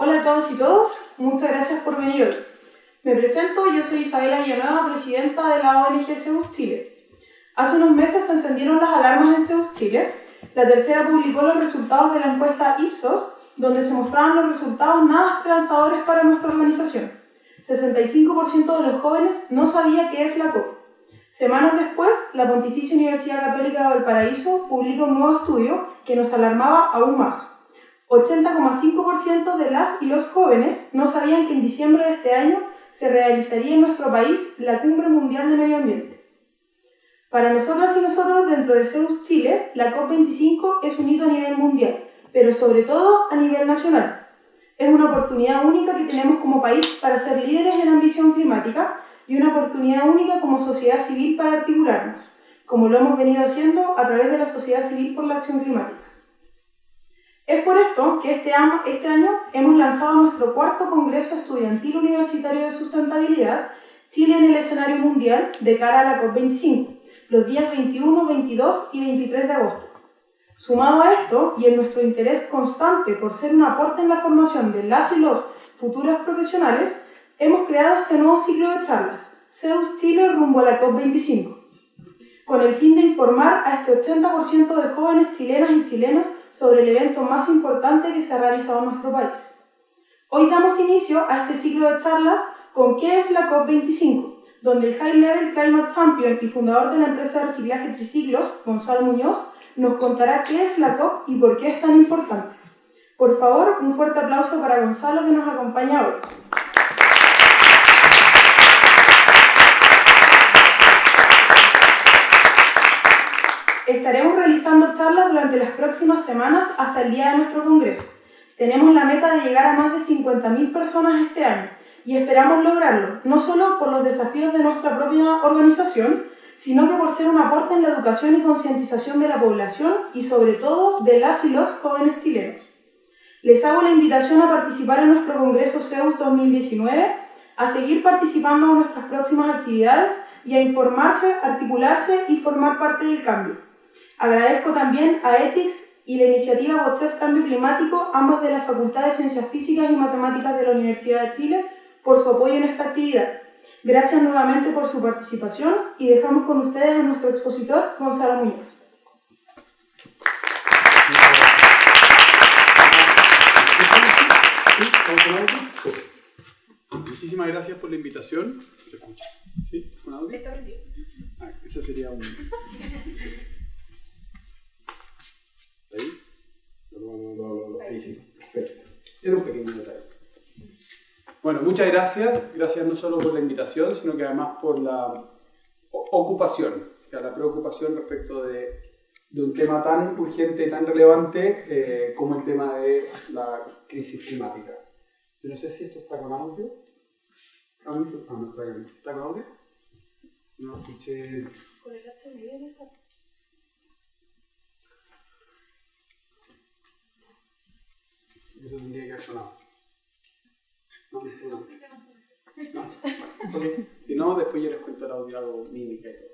Hola a todos y todas, muchas gracias por venir hoy. Me presento, yo soy Isabela Villanueva, presidenta de la ONG Zeus Chile. Hace unos meses se encendieron las alarmas en Zeus Chile. La tercera publicó los resultados de la encuesta Ipsos, donde se mostraban los resultados nada esperanzadores para nuestra organización. 65% de los jóvenes no sabía qué es la COP. Semanas después, la Pontificia Universidad Católica de Valparaíso publicó un nuevo estudio que nos alarmaba aún más. 80,5% de las y los jóvenes no sabían que en diciembre de este año se realizaría en nuestro país la Cumbre Mundial de Medio Ambiente. Para nosotras y nosotros dentro de Zeus Chile, la COP25 es un hito a nivel mundial, pero sobre todo a nivel nacional. Es una oportunidad única que tenemos como país para ser líderes en ambición climática y una oportunidad única como sociedad civil para articularnos, como lo hemos venido haciendo a través de la Sociedad Civil por la Acción Climática. Es por esto que este año hemos lanzado nuestro cuarto Congreso Estudiantil Universitario de Sustentabilidad, Chile en el escenario mundial, de cara a la COP25, los días 21, 22 y 23 de agosto. Sumado a esto, y en nuestro interés constante por ser un aporte en la formación de las y los futuros profesionales, hemos creado este nuevo ciclo de charlas, Zeus Chile rumbo a la COP25, con el fin de informar a este 80% de jóvenes chilenas y chilenos sobre el evento más importante que se ha realizado en nuestro país. Hoy damos inicio a este ciclo de charlas con ¿qué es la COP25?, donde el High Level Climate Champion y fundador de la empresa de reciclaje Triciclos, Gonzalo Muñoz, nos contará qué es la COP y por qué es tan importante. Por favor, un fuerte aplauso para Gonzalo que nos acompaña hoy. Estaremos realizando charlas durante las próximas semanas hasta el día de nuestro congreso. Tenemos la meta de llegar a más de 50.000 personas este año y esperamos lograrlo, no solo por los desafíos de nuestra propia organización, sino que por ser un aporte en la educación y concientización de la población y sobre todo de las y los jóvenes chilenos. Les hago la invitación a participar en nuestro Congreso Zeus 2019, a seguir participando en nuestras próximas actividades y a informarse, articularse y formar parte del cambio. Agradezco también a Ethics y la iniciativa WhatsApp Cambio Climático, ambas de la Facultad de Ciencias Físicas y Matemáticas de la Universidad de Chile, por su apoyo en esta actividad. Gracias nuevamente por su participación y dejamos con ustedes a nuestro expositor, Gonzalo Muñoz. Muchísimas gracias por la invitación. ¿Se escucha? ¿Sí? ¿Con audio? Está prendido. Eso sería un... Sí. ¿Ahí? Ahí sí, perfecto. Era un pequeño detalle. Bueno, muchas gracias. Gracias no solo por la invitación, sino que además por la ocupación, o sea, la preocupación respecto de un tema tan urgente y tan relevante como el tema de la crisis climática. Yo no sé si esto está con audio. No está con audio. No escuché. Con el HDMI no está. Eso tendría que haber sonado. No. Okay. Si no, después yo les cuento el audio, hago mímica y todo.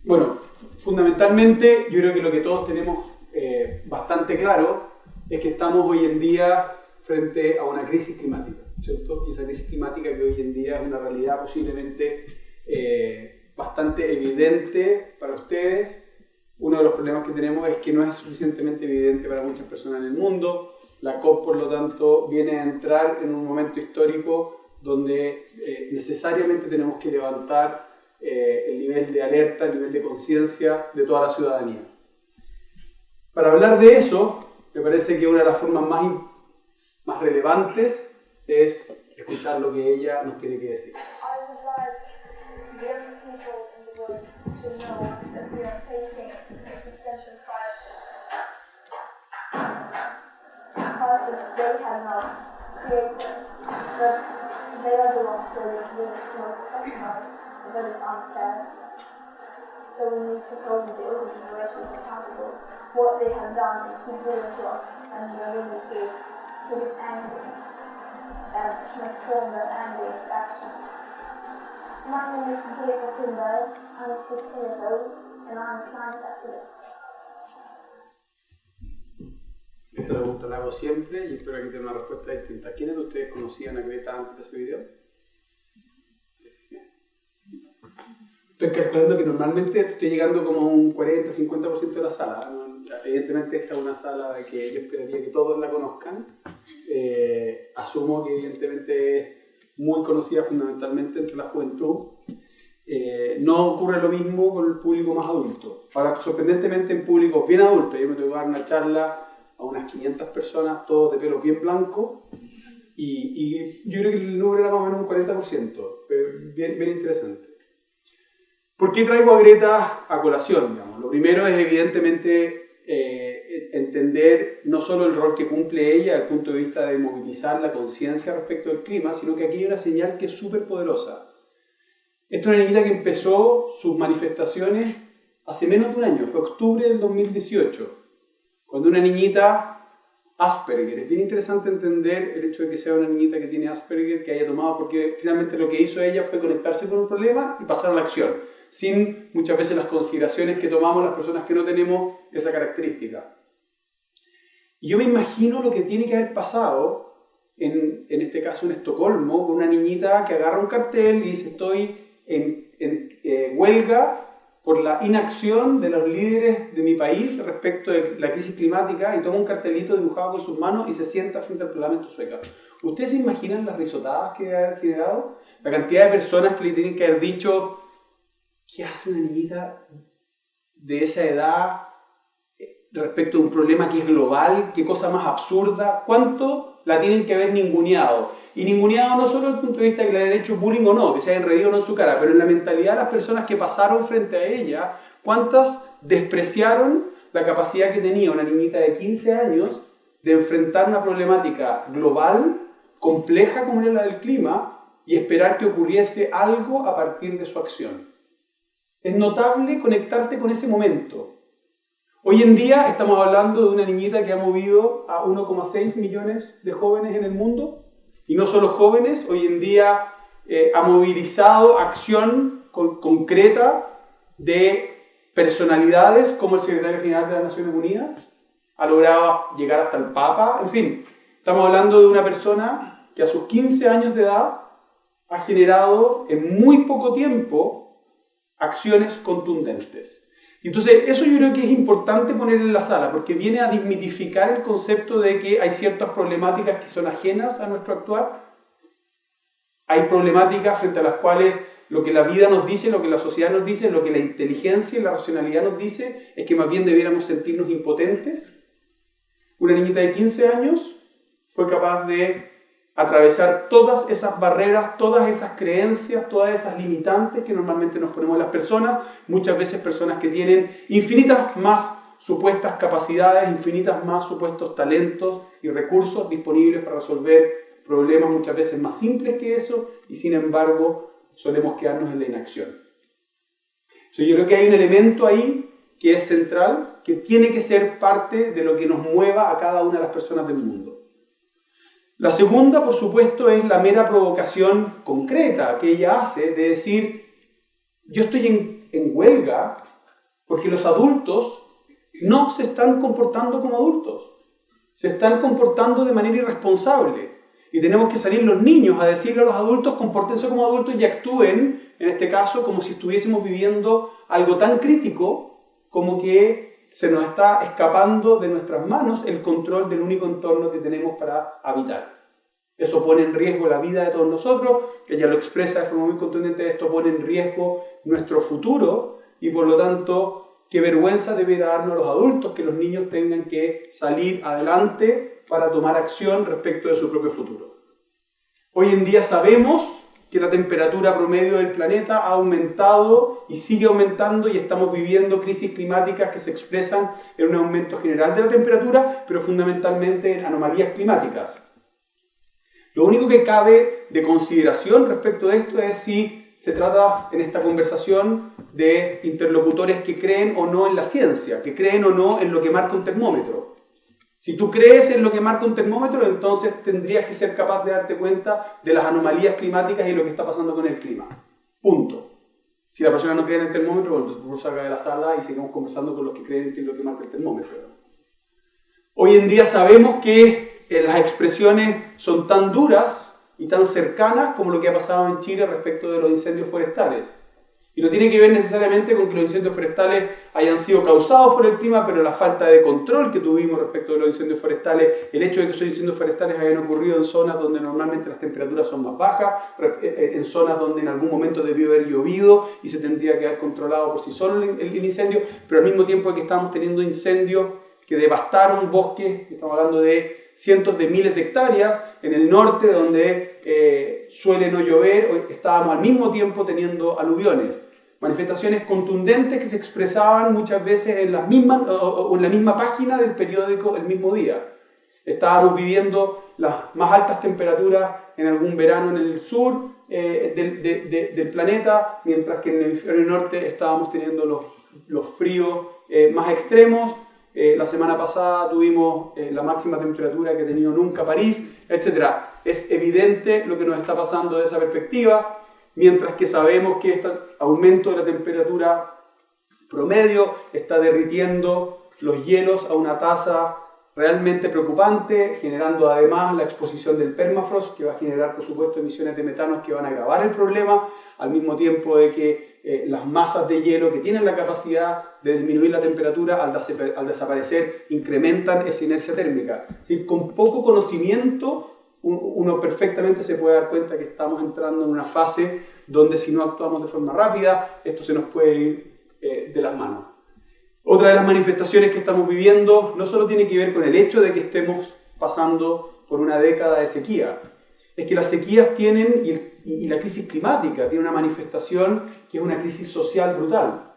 Bueno, fundamentalmente yo creo que lo que todos tenemos bastante claro es que estamos hoy en día frente a una crisis climática, ¿cierto? Y esa crisis climática que hoy en día es una realidad posiblemente bastante evidente para ustedes. Uno de los problemas que tenemos es que no es suficientemente evidente para muchas personas en el mundo. La COP, por lo tanto, viene a entrar en un momento histórico donde necesariamente tenemos que levantar el nivel de alerta, el nivel de conciencia de toda la ciudadanía. Para hablar de eso, me parece que una de las formas más relevantes es escuchar lo que ella nos tiene que decir. To know that we are facing existential crisis. Crisis they have not created, but they are the ones who are the most affected by it. That is unfair. So we need to hold the older generations accountable for what they have done and keep doing to us, and we need to get angry and transform that anger into action. My name is Greta Thunberg. I'm 16 years old and I'm a climate activist. Esta pregunta la hago siempre y espero que tenga una respuesta distinta. ¿Quiénes de ustedes conocían a Greta antes de ese video? Estoy calculando que normalmente estoy llegando como a un 40-50% de la sala, ¿no? Evidentemente esta es una sala de que yo esperaría que todos la conozcan. Asumo que evidentemente es muy conocida fundamentalmente entre la juventud. No ocurre lo mismo con el público más adulto. Ahora, sorprendentemente en públicos bien adultos, yo me tengo que dar una charla a unas 500 personas, todos de pelo bien blanco, y yo creo que el número era más o menos un 40%, pero bien interesante. ¿Por qué traigo a Greta a colación? Digamos? Lo primero es evidentemente entender no solo el rol que cumple ella desde el punto de vista de movilizar la conciencia respecto del clima, sino que aquí hay una señal que es súper poderosa. Esta es una niñita que empezó sus manifestaciones hace menos de un año, fue octubre del 2018, cuando una niñita Asperger. Es bien interesante entender el hecho de que sea una niñita que tiene Asperger, que haya tomado, porque finalmente lo que hizo ella fue conectarse con un problema y pasar a la acción, sin muchas veces las consideraciones que tomamos las personas que no tenemos esa característica. Y yo me imagino lo que tiene que haber pasado, en este caso en Estocolmo, con una niñita que agarra un cartel y dice: estoy en huelga por la inacción de los líderes de mi país respecto de la crisis climática, y toma un cartelito dibujado con sus manos y se sienta frente al Parlamento sueco. ¿Ustedes se imaginan las risotadas que ha generado? La cantidad de personas que le tienen que haber dicho: ¿qué hace una niñita de esa edad respecto de un problema que es global? ¿Qué cosa más absurda? ¿Cuánto la tienen que haber ninguneado? Y ninguneado no solo desde el punto de vista de que le hayan hecho bullying o no, que se hayan reído o no en su cara, pero en la mentalidad de las personas que pasaron frente a ella, ¿cuántas despreciaron la capacidad que tenía una niñita de 15 años de enfrentar una problemática global, compleja como era la del clima, y esperar que ocurriese algo a partir de su acción? Es notable conectarte con ese momento. Hoy en día estamos hablando de una niñita que ha movido a 1,6 millones de jóvenes en el mundo. Y no solo jóvenes, hoy en día ha movilizado acción concreta de personalidades como el secretario general de las Naciones Unidas, ha logrado llegar hasta el Papa, en fin, estamos hablando de una persona que a sus 15 años de edad ha generado en muy poco tiempo acciones contundentes. Y entonces eso yo creo que es importante poner en la sala, porque viene a desmitificar el concepto de que hay ciertas problemáticas que son ajenas a nuestro actuar. Hay problemáticas frente a las cuales lo que la vida nos dice, lo que la sociedad nos dice, lo que la inteligencia y la racionalidad nos dice, es que más bien debiéramos sentirnos impotentes. Una niñita de 15 años fue capaz de atravesar todas esas barreras, todas esas creencias, todas esas limitantes que normalmente nos ponemos las personas, muchas veces personas que tienen infinitas más supuestas capacidades, infinitas más supuestos talentos y recursos disponibles para resolver problemas muchas veces más simples que eso, y sin embargo solemos quedarnos en la inacción. Yo creo que hay un elemento ahí que es central, que tiene que ser parte de lo que nos mueva a cada una de las personas del mundo. La segunda, por supuesto, es la mera provocación concreta que ella hace de decir: yo estoy en huelga porque los adultos no se están comportando como adultos, se están comportando de manera irresponsable, y tenemos que salir los niños a decirle a los adultos: compórtense como adultos y actúen, en este caso, como si estuviésemos viviendo algo tan crítico como que se nos está escapando de nuestras manos el control del único entorno que tenemos para habitar. Eso pone en riesgo la vida de todos nosotros, que ella lo expresa de forma muy contundente: esto pone en riesgo nuestro futuro, y por lo tanto, qué vergüenza debe darnos a los adultos que los niños tengan que salir adelante para tomar acción respecto de su propio futuro. Hoy en día sabemos que la temperatura promedio del planeta ha aumentado y sigue aumentando, y estamos viviendo crisis climáticas que se expresan en un aumento general de la temperatura, pero fundamentalmente en anomalías climáticas. Lo único que cabe de consideración respecto de esto es si se trata en esta conversación de interlocutores que creen o no en la ciencia, que creen o no en lo que marca un termómetro. Si tú crees en lo que marca un termómetro, entonces tendrías que ser capaz de darte cuenta de las anomalías climáticas y lo que está pasando con el clima. Punto. Si la persona no cree en el termómetro, entonces salga de la sala y sigamos conversando con los que creen en lo que marca el termómetro. Hoy en día sabemos que las expresiones son tan duras y tan cercanas como lo que ha pasado en Chile respecto de los incendios forestales. Y no tiene que ver necesariamente con que los incendios forestales hayan sido causados por el clima, pero la falta de control que tuvimos respecto de los incendios forestales, el hecho de que esos incendios forestales hayan ocurrido en zonas donde normalmente las temperaturas son más bajas, en zonas donde en algún momento debió haber llovido y se tendría que haber controlado por sí solo el incendio, pero al mismo tiempo que estábamos teniendo incendios que devastaron bosques, estamos hablando de cientos de miles de hectáreas en el norte donde suele no llover, hoy estábamos al mismo tiempo teniendo aluviones, manifestaciones contundentes que se expresaban muchas veces en la misma página del periódico el mismo día. Estábamos viviendo las más altas temperaturas en algún verano en el sur del planeta, mientras que en el hemisferio norte estábamos teniendo los fríos más extremos. La semana pasada tuvimos la máxima temperatura que ha tenido nunca París, etc. Es evidente lo que nos está pasando de esa perspectiva, mientras que sabemos que este aumento de la temperatura promedio está derritiendo los hielos a una tasa realmente preocupante, generando además la exposición del permafrost, que va a generar, por supuesto, emisiones de metano que van a agravar el problema, al mismo tiempo de que las masas de hielo que tienen la capacidad de disminuir la temperatura al desaparecer incrementan esa inercia térmica. Es decir, con poco conocimiento uno perfectamente se puede dar cuenta que estamos entrando en una fase donde si no actuamos de forma rápida esto se nos puede ir de las manos. Otra de las manifestaciones que estamos viviendo no solo tiene que ver con el hecho de que estemos pasando por una década de sequía, es que las sequías tienen, y la crisis climática tiene una manifestación que es una crisis social brutal.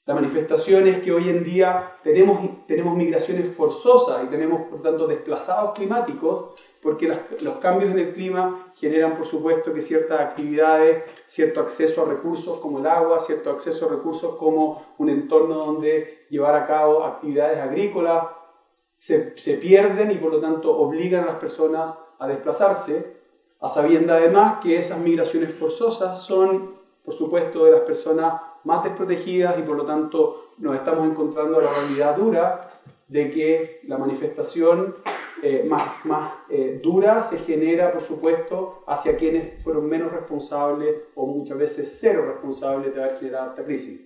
La manifestación es que hoy en día tenemos migraciones forzosas y tenemos, por tanto, desplazados climáticos, porque los cambios en el clima generan, por supuesto, que ciertas actividades, cierto acceso a recursos como el agua, cierto acceso a recursos como un entorno donde llevar a cabo actividades agrícolas, se pierden y, por lo tanto, obligan a las personas a desplazarse, a sabienda además que esas migraciones forzosas son, por supuesto, de las personas más desprotegidas y por lo tanto nos estamos encontrando la realidad dura de que la manifestación más dura se genera, por supuesto, hacia quienes fueron menos responsables o muchas veces cero responsables de haber generado esta crisis.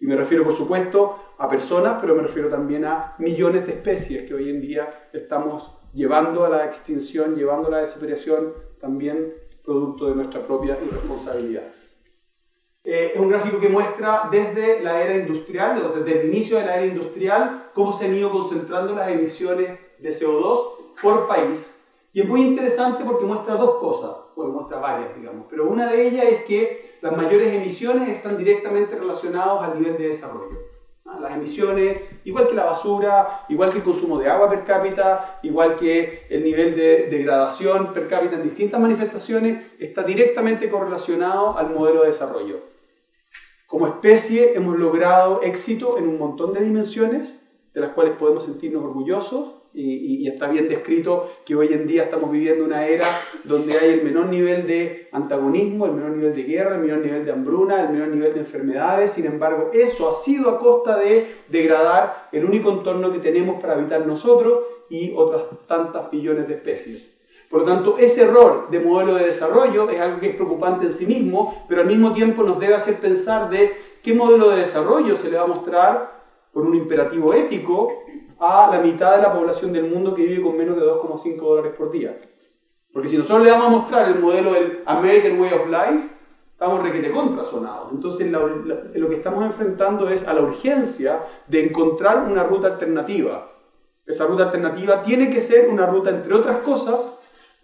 Y me refiero, por supuesto, a personas, pero me refiero también a millones de especies que hoy en día estamos llevando a la extinción, llevando a la desaparición, también producto de nuestra propia irresponsabilidad. Es un gráfico que muestra desde la era industrial, desde el inicio de la era industrial, cómo se han ido concentrando las emisiones de CO2 por país. Y es muy interesante porque muestra dos cosas, bueno, muestra varias, digamos, pero una de ellas es que las mayores emisiones están directamente relacionadas al nivel de desarrollo. Las emisiones, igual que la basura, igual que el consumo de agua per cápita, igual que el nivel de degradación per cápita en distintas manifestaciones, está directamente correlacionado al modelo de desarrollo. Como especie hemos logrado éxito en un montón de dimensiones, de las cuales podemos sentirnos orgullosos, y está bien descrito que hoy en día estamos viviendo una era donde hay el menor nivel de antagonismo, el menor nivel de guerra, el menor nivel de hambruna, el menor nivel de enfermedades. Sin embargo, eso ha sido a costa de degradar el único entorno que tenemos para habitar nosotros y otras tantas billones de especies. Por lo tanto, ese error de modelo de desarrollo es algo que es preocupante en sí mismo, pero al mismo tiempo nos debe hacer pensar de qué modelo de desarrollo se le va a mostrar por un imperativo ético a la mitad de la población del mundo que vive con menos de $2,5 por día. Porque si nosotros le vamos a mostrar el modelo del American Way of Life, estamos requete contrasonados. Entonces lo que estamos enfrentando es a la urgencia de encontrar una ruta alternativa. Esa ruta alternativa tiene que ser una ruta, entre otras cosas,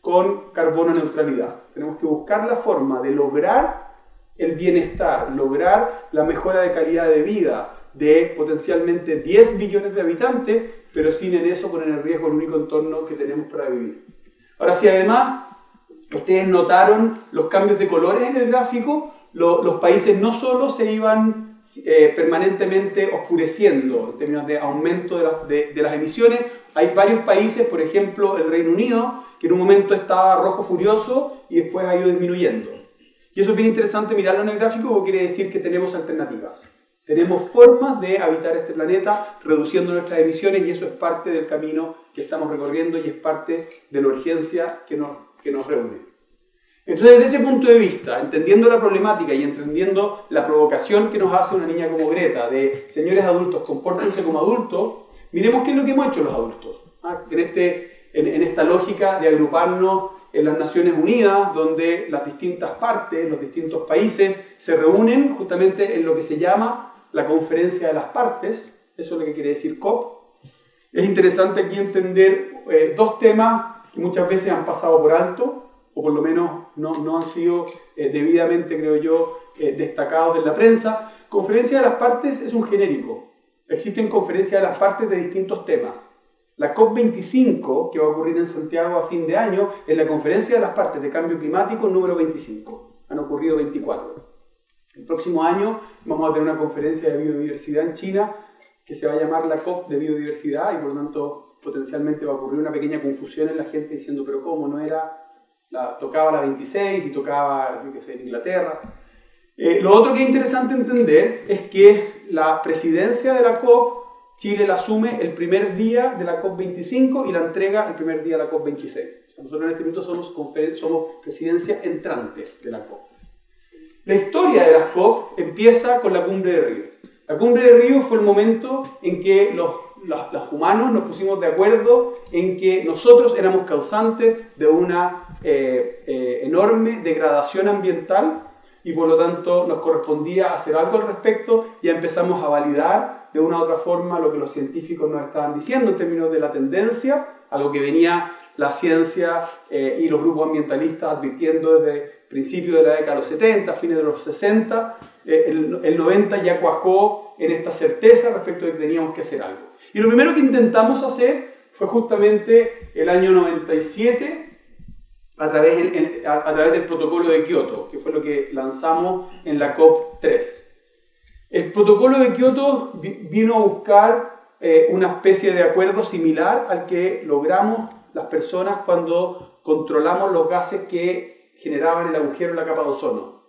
con carbono neutralidad. Tenemos que buscar la forma de lograr el bienestar, lograr la mejora de calidad de vida de potencialmente 10 billones de habitantes, pero sin en eso poner en riesgo el único entorno que tenemos para vivir. Ahora, si además ustedes notaron los cambios de colores en el gráfico, los países no solo se iban permanentemente oscureciendo en términos de aumento de las emisiones, hay varios países, por ejemplo el Reino Unido, que en un momento estaba rojo furioso y después ha ido disminuyendo. Y eso es bien interesante mirarlo en el gráfico porque quiere decir que tenemos alternativas. Tenemos formas de habitar este planeta reduciendo nuestras emisiones y eso es parte del camino que estamos recorriendo y es parte de la urgencia que nos reúne. Entonces, desde ese punto de vista, entendiendo la problemática y entendiendo la provocación que nos hace una niña como Greta de señores adultos, compórtense como adultos, miremos qué es lo que hemos hecho los adultos. En esta lógica de agruparnos en las Naciones Unidas, donde las distintas partes, los distintos países se reúnen justamente en lo que se llama la Conferencia de las Partes, eso es lo que quiere decir COP. Es interesante aquí entender dos temas que muchas veces han pasado por alto, o por lo menos no han sido debidamente, creo yo, destacados en la prensa. Conferencia de las Partes es un genérico. Existen conferencias de las partes de distintos temas. La COP25, que va a ocurrir en Santiago a fin de año, es la Conferencia de las Partes de Cambio Climático número 25. Han ocurrido 24. El próximo año vamos a tener una conferencia de biodiversidad en China que se va a llamar la COP de biodiversidad y por lo tanto potencialmente va a ocurrir una pequeña confusión en la gente diciendo pero ¿cómo? No era... tocaba la 26 y tocaba, yo qué sé, en Inglaterra. Lo otro que es interesante entender es que la presidencia de la COP, Chile la asume el primer día de la COP25 y la entrega el primer día de la COP26. O sea, nosotros en este minuto somos presidencia entrante de la COP. La historia de las COP empieza con la Cumbre de Río. La Cumbre de Río fue el momento en que los humanos nos pusimos de acuerdo en que nosotros éramos causantes de una enorme degradación ambiental y por lo tanto nos correspondía hacer algo al respecto y empezamos a validar de una u otra forma lo que los científicos nos estaban diciendo en términos de la tendencia, a lo que venía la ciencia y los grupos ambientalistas advirtiendo desde principios de la década de los 70, fines de los 60, el 90 ya cuajó en esta certeza respecto de que teníamos que hacer algo. Y lo primero que intentamos hacer fue justamente el año 97 a través del protocolo de Kioto, que fue lo que lanzamos en la COP3. El protocolo de Kioto vino a buscar una especie de acuerdo similar al que logramos las personas cuando controlamos los gases que generaban el agujero en la capa de ozono.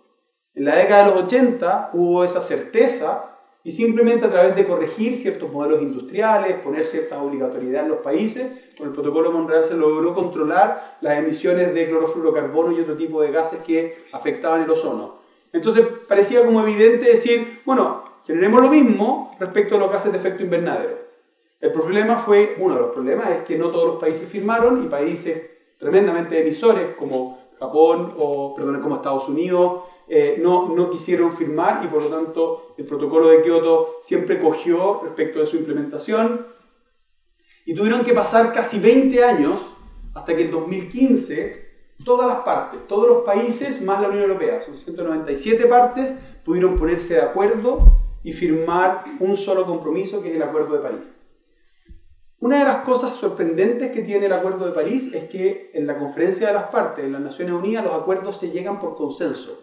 En la década de los 80 hubo esa certeza y simplemente a través de corregir ciertos modelos industriales, poner ciertas obligatoriedades en los países, con el protocolo de Montreal se logró controlar las emisiones de clorofluorocarbono y otro tipo de gases que afectaban el ozono. Entonces parecía como evidente decir, bueno, generemos lo mismo respecto a los gases de efecto invernadero. El problema fue, uno de los problemas es que no todos los países firmaron y países tremendamente emisores como Japón como Estados Unidos no quisieron firmar y por lo tanto el protocolo de Kioto siempre cogió respecto de su implementación y tuvieron que pasar casi 20 años hasta que en 2015 todas las partes, todos los países más la Unión Europea, son 197 partes, pudieron ponerse de acuerdo y firmar un solo compromiso que es el Acuerdo de París. Una de las cosas sorprendentes que tiene el Acuerdo de París es que en la Conferencia de las Partes, en las Naciones Unidas, los acuerdos se llegan por consenso.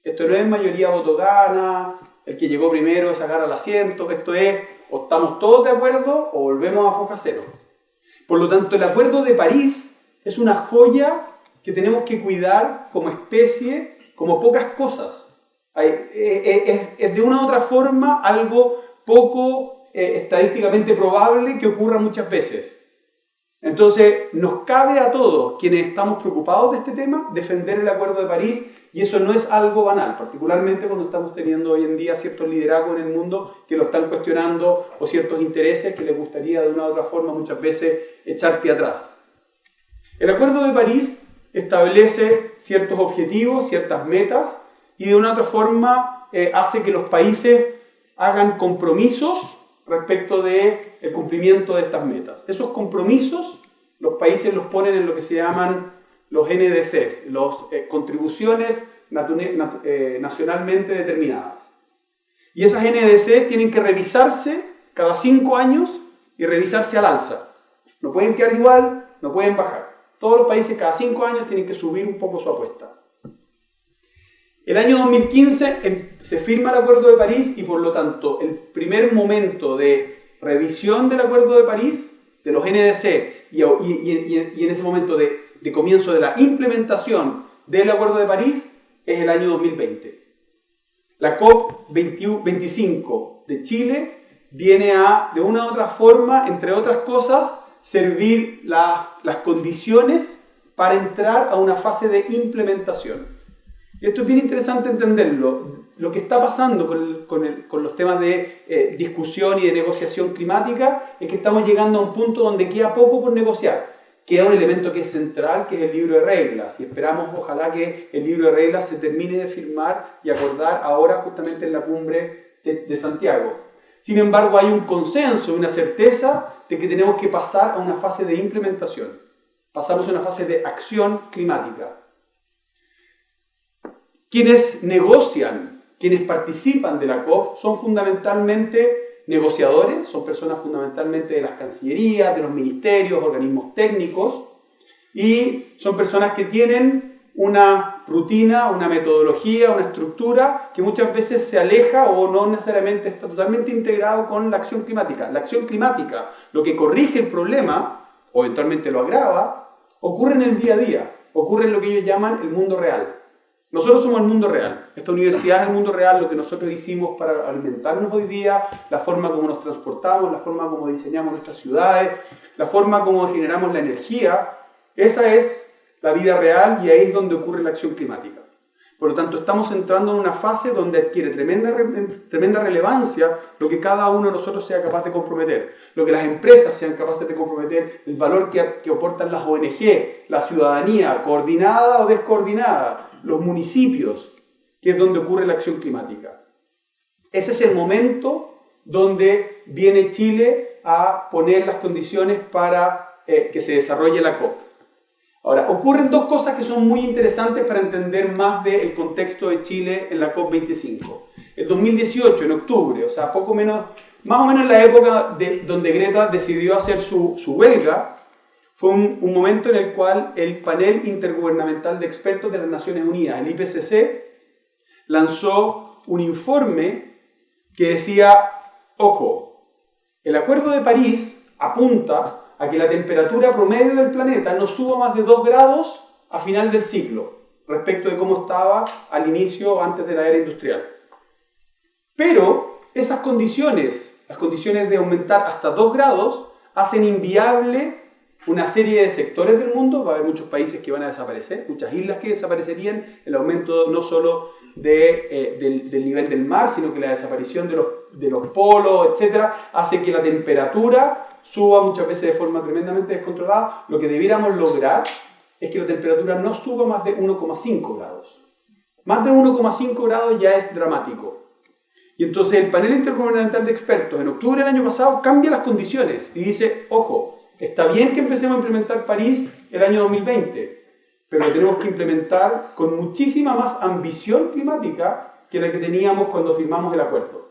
Esto no es mayoría voto gana, el que llegó primero es sacar al asiento, esto es o estamos todos de acuerdo o volvemos a foja cero. Por lo tanto, el Acuerdo de París es una joya que tenemos que cuidar como especie, como pocas cosas. Es de una u otra forma algo poco estadísticamente probable que ocurra muchas veces. Entonces, nos cabe a todos quienes estamos preocupados de este tema defender el Acuerdo de París y eso no es algo banal, particularmente cuando estamos teniendo hoy en día ciertos liderazgos en el mundo que lo están cuestionando o ciertos intereses que les gustaría de una u otra forma muchas veces echar pie atrás. El Acuerdo de París establece ciertos objetivos, ciertas metas y de una u otra forma hace que los países hagan compromisos respecto del cumplimiento de estas metas. Esos compromisos los países los ponen en lo que se llaman los NDCs, las contribuciones nacionalmente determinadas. Y esas NDCs tienen que revisarse cada 5 años y revisarse al alza. No pueden quedar igual, no pueden bajar. Todos los países cada 5 años tienen que subir un poco su apuesta. El año 2015 se firma el Acuerdo de París y por lo tanto el primer momento de revisión del Acuerdo de París, de los NDC y en ese momento de comienzo de la implementación del Acuerdo de París es el año 2020. La COP25 COP de Chile viene a, de una u otra forma, entre otras cosas, servir las condiciones para entrar a una fase de implementación. Y esto es bien interesante entenderlo. Lo que está pasando con los temas de discusión y de negociación climática es que estamos llegando a un punto donde queda poco por negociar. Queda un elemento que es central, que es el libro de reglas. Y esperamos, ojalá, que el libro de reglas se termine de firmar y acordar ahora justamente en la cumbre de Santiago. Sin embargo, hay un consenso, una certeza de que tenemos que pasar a una fase de implementación. Pasamos a una fase de acción climática. Quienes negocian, quienes participan de la COP son fundamentalmente negociadores, son personas fundamentalmente de las cancillerías, de los ministerios, organismos técnicos, y son personas que tienen una rutina, una metodología, una estructura que muchas veces se aleja o no necesariamente está totalmente integrado con la acción climática. La acción climática, lo que corrige el problema, o eventualmente lo agrava, ocurre en el día a día, ocurre en lo que ellos llaman el mundo real. Nosotros somos el mundo real. Esta universidad es el mundo real, lo que nosotros hicimos para alimentarnos hoy día, la forma como nos transportamos, la forma como diseñamos nuestras ciudades, la forma como generamos la energía. Esa es la vida real y ahí es donde ocurre la acción climática. Por lo tanto, estamos entrando en una fase donde adquiere tremenda relevancia lo que cada uno de nosotros sea capaz de comprometer, lo que las empresas sean capaces de comprometer, el valor que aportan las ONG, la ciudadanía, coordinada o descoordinada, los municipios, que es donde ocurre la acción climática. Ese es el momento donde viene Chile a poner las condiciones para que se desarrolle la COP. Ahora, ocurren dos cosas que son muy interesantes para entender más del contexto de Chile en la COP25. El 2018, en octubre, o sea, más o menos en la época donde Greta decidió hacer su huelga, fue un momento en el cual el panel intergubernamental de expertos de las Naciones Unidas, el IPCC, lanzó un informe que decía, ojo, el Acuerdo de París apunta a que la temperatura promedio del planeta no suba más de 2 grados a final del ciclo, respecto de cómo estaba al inicio, antes de la era industrial. Pero esas condiciones, las condiciones de aumentar hasta 2 grados, hacen inviable una serie de sectores del mundo. Va a haber muchos países que van a desaparecer, muchas islas que desaparecerían, el aumento no solo del nivel del mar, sino que la desaparición de los polos, etc., hace que la temperatura suba muchas veces de forma tremendamente descontrolada. Lo que debiéramos lograr es que la temperatura no suba más de 1,5 grados. Más de 1,5 grados ya es dramático. Y entonces el panel intergubernamental de expertos en octubre del año pasado cambia las condiciones y dice, ojo, está bien que empecemos a implementar París el año 2020, pero lo tenemos que implementar con muchísima más ambición climática que la que teníamos cuando firmamos el acuerdo.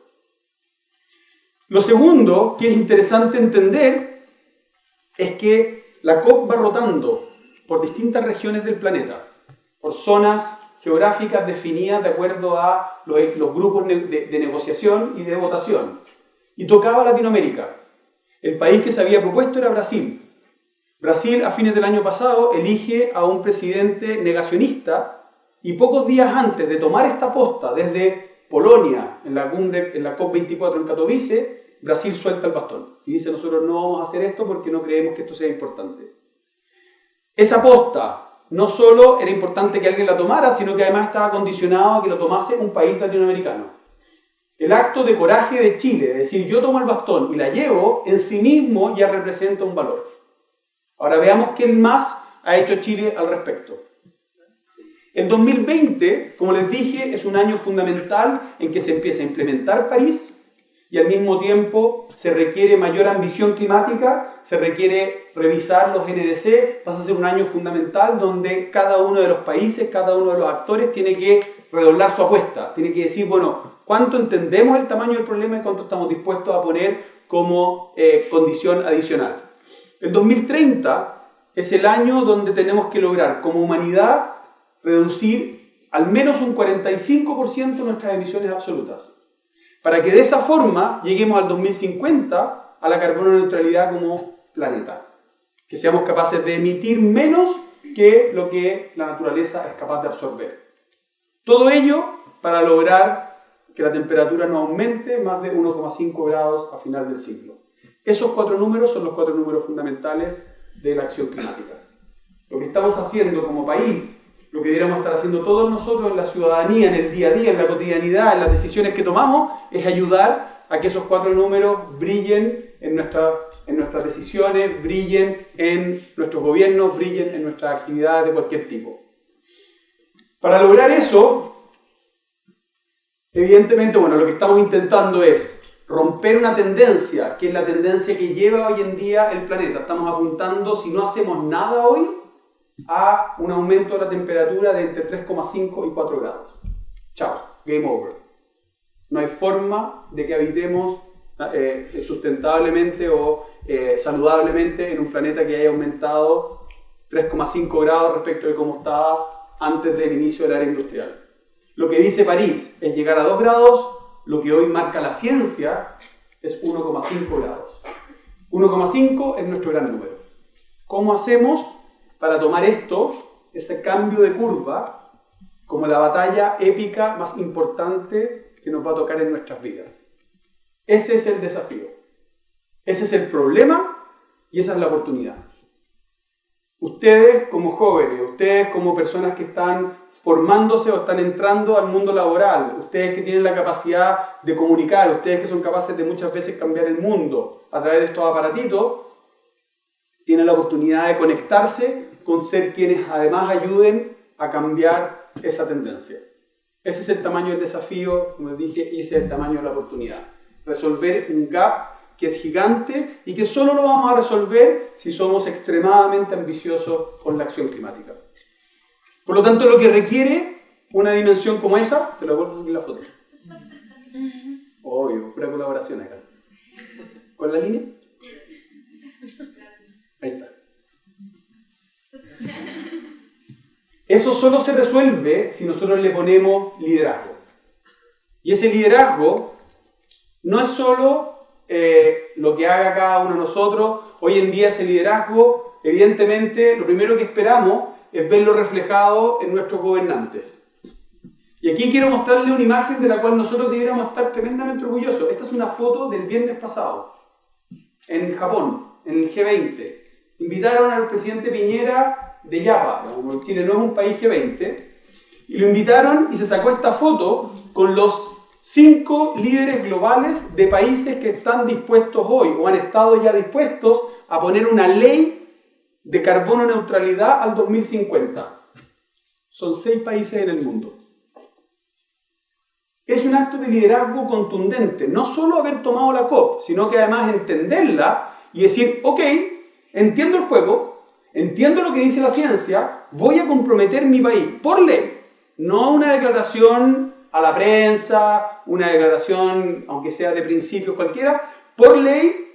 Lo segundo que es interesante entender es que la COP va rotando por distintas regiones del planeta, por zonas geográficas definidas de acuerdo a los grupos de negociación y de votación. Y tocaba Latinoamérica. El país que se había propuesto era Brasil. Brasil, a fines del año pasado, elige a un presidente negacionista y pocos días antes de tomar esta posta desde Polonia, en la COP24 en Katowice, Brasil suelta el bastón y dice, nosotros no vamos a hacer esto porque no creemos que esto sea importante. Esa posta no solo era importante que alguien la tomara, sino que además estaba condicionado a que lo tomase un país latinoamericano. El acto de coraje de Chile, de decir yo tomo el bastón y la llevo, en sí mismo ya representa un valor. Ahora veamos qué más ha hecho Chile al respecto. El 2020, como les dije, es un año fundamental en que se empieza a implementar París y al mismo tiempo se requiere mayor ambición climática, se requiere revisar los NDC, pasa a ser un año fundamental donde cada uno de los países, cada uno de los actores tiene que redoblar su apuesta, tiene que decir, bueno, ¿cuánto entendemos el tamaño del problema y cuánto estamos dispuestos a poner como condición adicional? El 2030 es el año donde tenemos que lograr como humanidad reducir al menos un 45% nuestras emisiones absolutas, para que de esa forma lleguemos al 2050 a la carbono neutralidad como planeta, que seamos capaces de emitir menos que lo que la naturaleza es capaz de absorber. Todo ello para lograr que la temperatura no aumente más de 1,5 grados a final del siglo. Esos 4 números son los 4 números fundamentales de la acción climática. Lo que estamos haciendo como país, lo que deberíamos estar haciendo todos nosotros en la ciudadanía, en el día a día, en la cotidianidad, en las decisiones que tomamos, es ayudar a que esos 4 números brillen en nuestras decisiones, brillen en nuestros gobiernos, brillen en nuestras actividades de cualquier tipo. Para lograr eso, evidentemente, lo que estamos intentando es romper una tendencia, que es la tendencia que lleva hoy en día el planeta. Estamos apuntando, si no hacemos nada hoy, a un aumento de la temperatura de entre 3,5 y 4 grados. Chao, game over. No hay forma de que habitemos sustentablemente o saludablemente en un planeta que haya aumentado 3,5 grados respecto de cómo estaba antes del inicio de la era industrial. Lo que dice París es llegar a 2 grados, lo que hoy marca la ciencia es 1,5 grados. 1,5 es nuestro gran número. ¿Cómo hacemos para tomar ese cambio de curva, como la batalla épica más importante que nos va a tocar en nuestras vidas? Ese es el desafío. Ese es el problema y esa es la oportunidad. Ustedes como jóvenes, ustedes como personas que están formándose o están entrando al mundo laboral, ustedes que tienen la capacidad de comunicar, ustedes que son capaces de muchas veces cambiar el mundo a través de estos aparatitos, tienen la oportunidad de conectarse con ser quienes además ayuden a cambiar esa tendencia. Ese es el tamaño del desafío, como les dije, y ese es el tamaño de la oportunidad. Resolver un gap que es gigante y que solo lo vamos a resolver si somos extremadamente ambiciosos con la acción climática. Por lo tanto, lo que requiere una dimensión como esa, te lo vuelvo a subir la foto. Obvio, pura colaboración acá. ¿Con la línea? Ahí está. Eso solo se resuelve si nosotros le ponemos liderazgo. Y ese liderazgo no es solo lo que haga cada uno de nosotros. Hoy en día ese liderazgo, evidentemente, lo primero que esperamos es verlo reflejado en nuestros gobernantes. Y aquí quiero mostrarle una imagen de la cual nosotros deberíamos estar tremendamente orgullosos. Esta es una foto del viernes pasado, en Japón, en el G20. Invitaron al presidente Piñera de Yapa, como Chile no es un país G20, y lo invitaron y se sacó esta foto con los 5 líderes globales de países que están dispuestos hoy o han estado ya dispuestos a poner una ley de carbono neutralidad al 2050. Son 6 países en el mundo. Es un acto de liderazgo contundente, no solo haber tomado la COP, sino que además entenderla y decir, ok, entiendo el juego, entiendo lo que dice la ciencia, voy a comprometer mi país por ley, no una declaración a la prensa, una declaración, aunque sea de principios cualquiera, por ley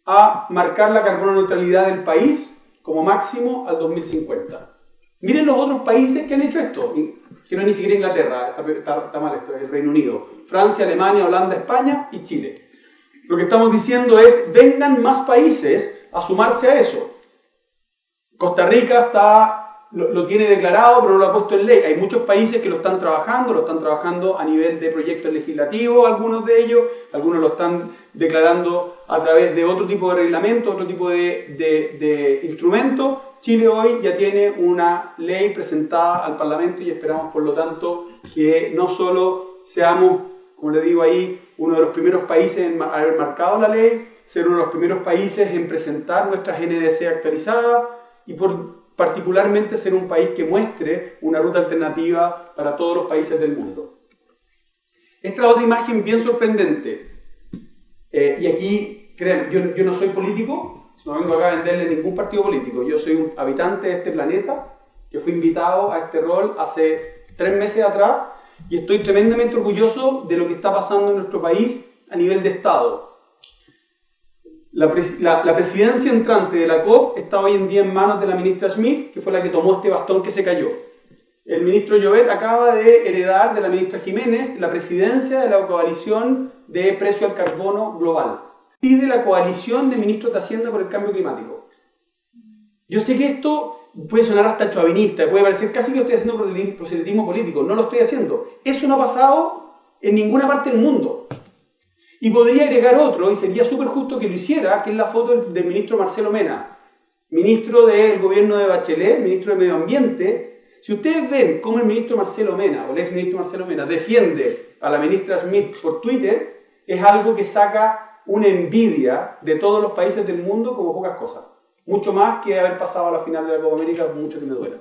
a marcar la carbono neutralidad del país como máximo al 2050. Miren los otros países que han hecho esto, que no es ni siquiera Inglaterra, está mal esto, es el Reino Unido, Francia, Alemania, Holanda, España y Chile. Lo que estamos diciendo es, vengan más países a sumarse a eso. Costa Rica lo tiene declarado, pero no lo ha puesto en ley. Hay muchos países que lo están trabajando a nivel de proyectos legislativos, algunos de ellos, algunos lo están declarando a través de otro tipo de reglamento, otro tipo de instrumento. Chile hoy ya tiene una ley presentada al Parlamento y esperamos, por lo tanto, que no solo seamos, como le digo ahí, uno de los primeros países en haber marcado la ley, ser uno de los primeros países en presentar nuestra GNDC actualizada y particularmente ser un país que muestre una ruta alternativa para todos los países del mundo. Esta es otra imagen bien sorprendente. Y aquí, créanme, yo no soy político, no vengo acá a venderle ningún partido político. Yo soy un habitante de este planeta que fui invitado a este rol hace 3 meses atrás y estoy tremendamente orgulloso de lo que está pasando en nuestro país a nivel de Estado. La presidencia entrante de la COP está hoy en día en manos de la ministra Schmidt, que fue la que tomó este bastón que se cayó. El ministro Llobet acaba de heredar de la ministra Jiménez la presidencia de la coalición de precio al carbono global y de la coalición de ministros de Hacienda por el cambio climático. Yo sé que esto puede sonar hasta chauvinista, puede parecer casi que estoy haciendo proselitismo político, no lo estoy haciendo. Eso no ha pasado en ninguna parte del mundo. Y podría agregar otro, y sería súper justo que lo hiciera, que es la foto del ministro Marcelo Mena, ministro del gobierno de Bachelet, ministro de Medio Ambiente. Si ustedes ven cómo el ministro Marcelo Mena, o el ex ministro Marcelo Mena, defiende a la ministra Schmidt por Twitter, es algo que saca una envidia de todos los países del mundo como pocas cosas. Mucho más que haber pasado a la final de la Copa América, por mucho que me duela.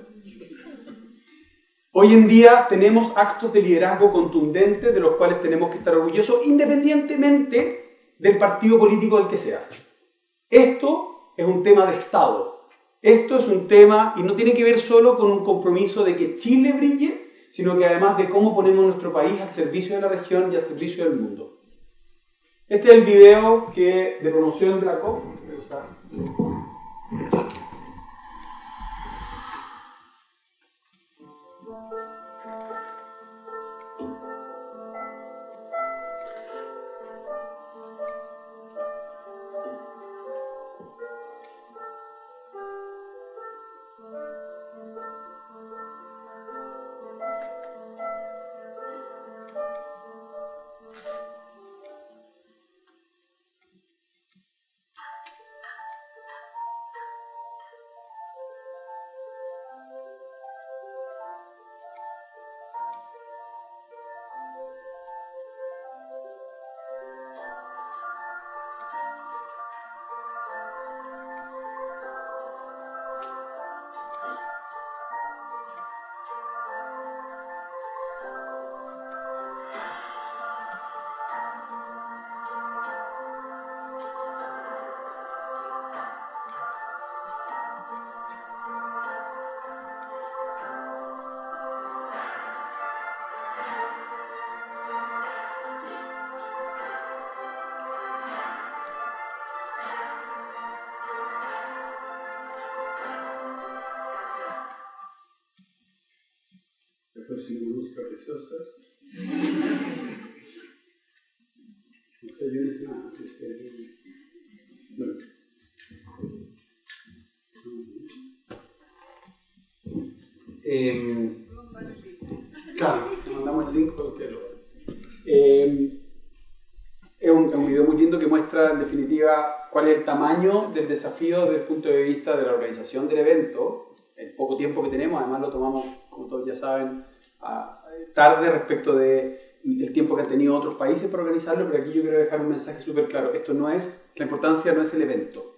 Hoy en día tenemos actos de liderazgo contundentes de los cuales tenemos que estar orgullosos independientemente del partido político del que seas. Esto es un tema de Estado. Esto es un tema, y no tiene que ver solo con un compromiso de que Chile brille, sino que además de cómo ponemos nuestro país al servicio de la región y al servicio del mundo. Este es el video de promoción de la COP. Después una música preciosa. No sé, yo no sé nada. Bueno. Claro, te mandamos el link para que ustedes lo vean. Es un video muy lindo que muestra en definitiva cuál es el tamaño del desafío desde el punto de vista de la organización del evento, el poco tiempo que tenemos. Además lo tomamos, como todos ya saben, tarde respecto del tiempo que han tenido otros países para organizarlo, pero aquí yo quiero dejar un mensaje súper claro. La importancia no es el evento.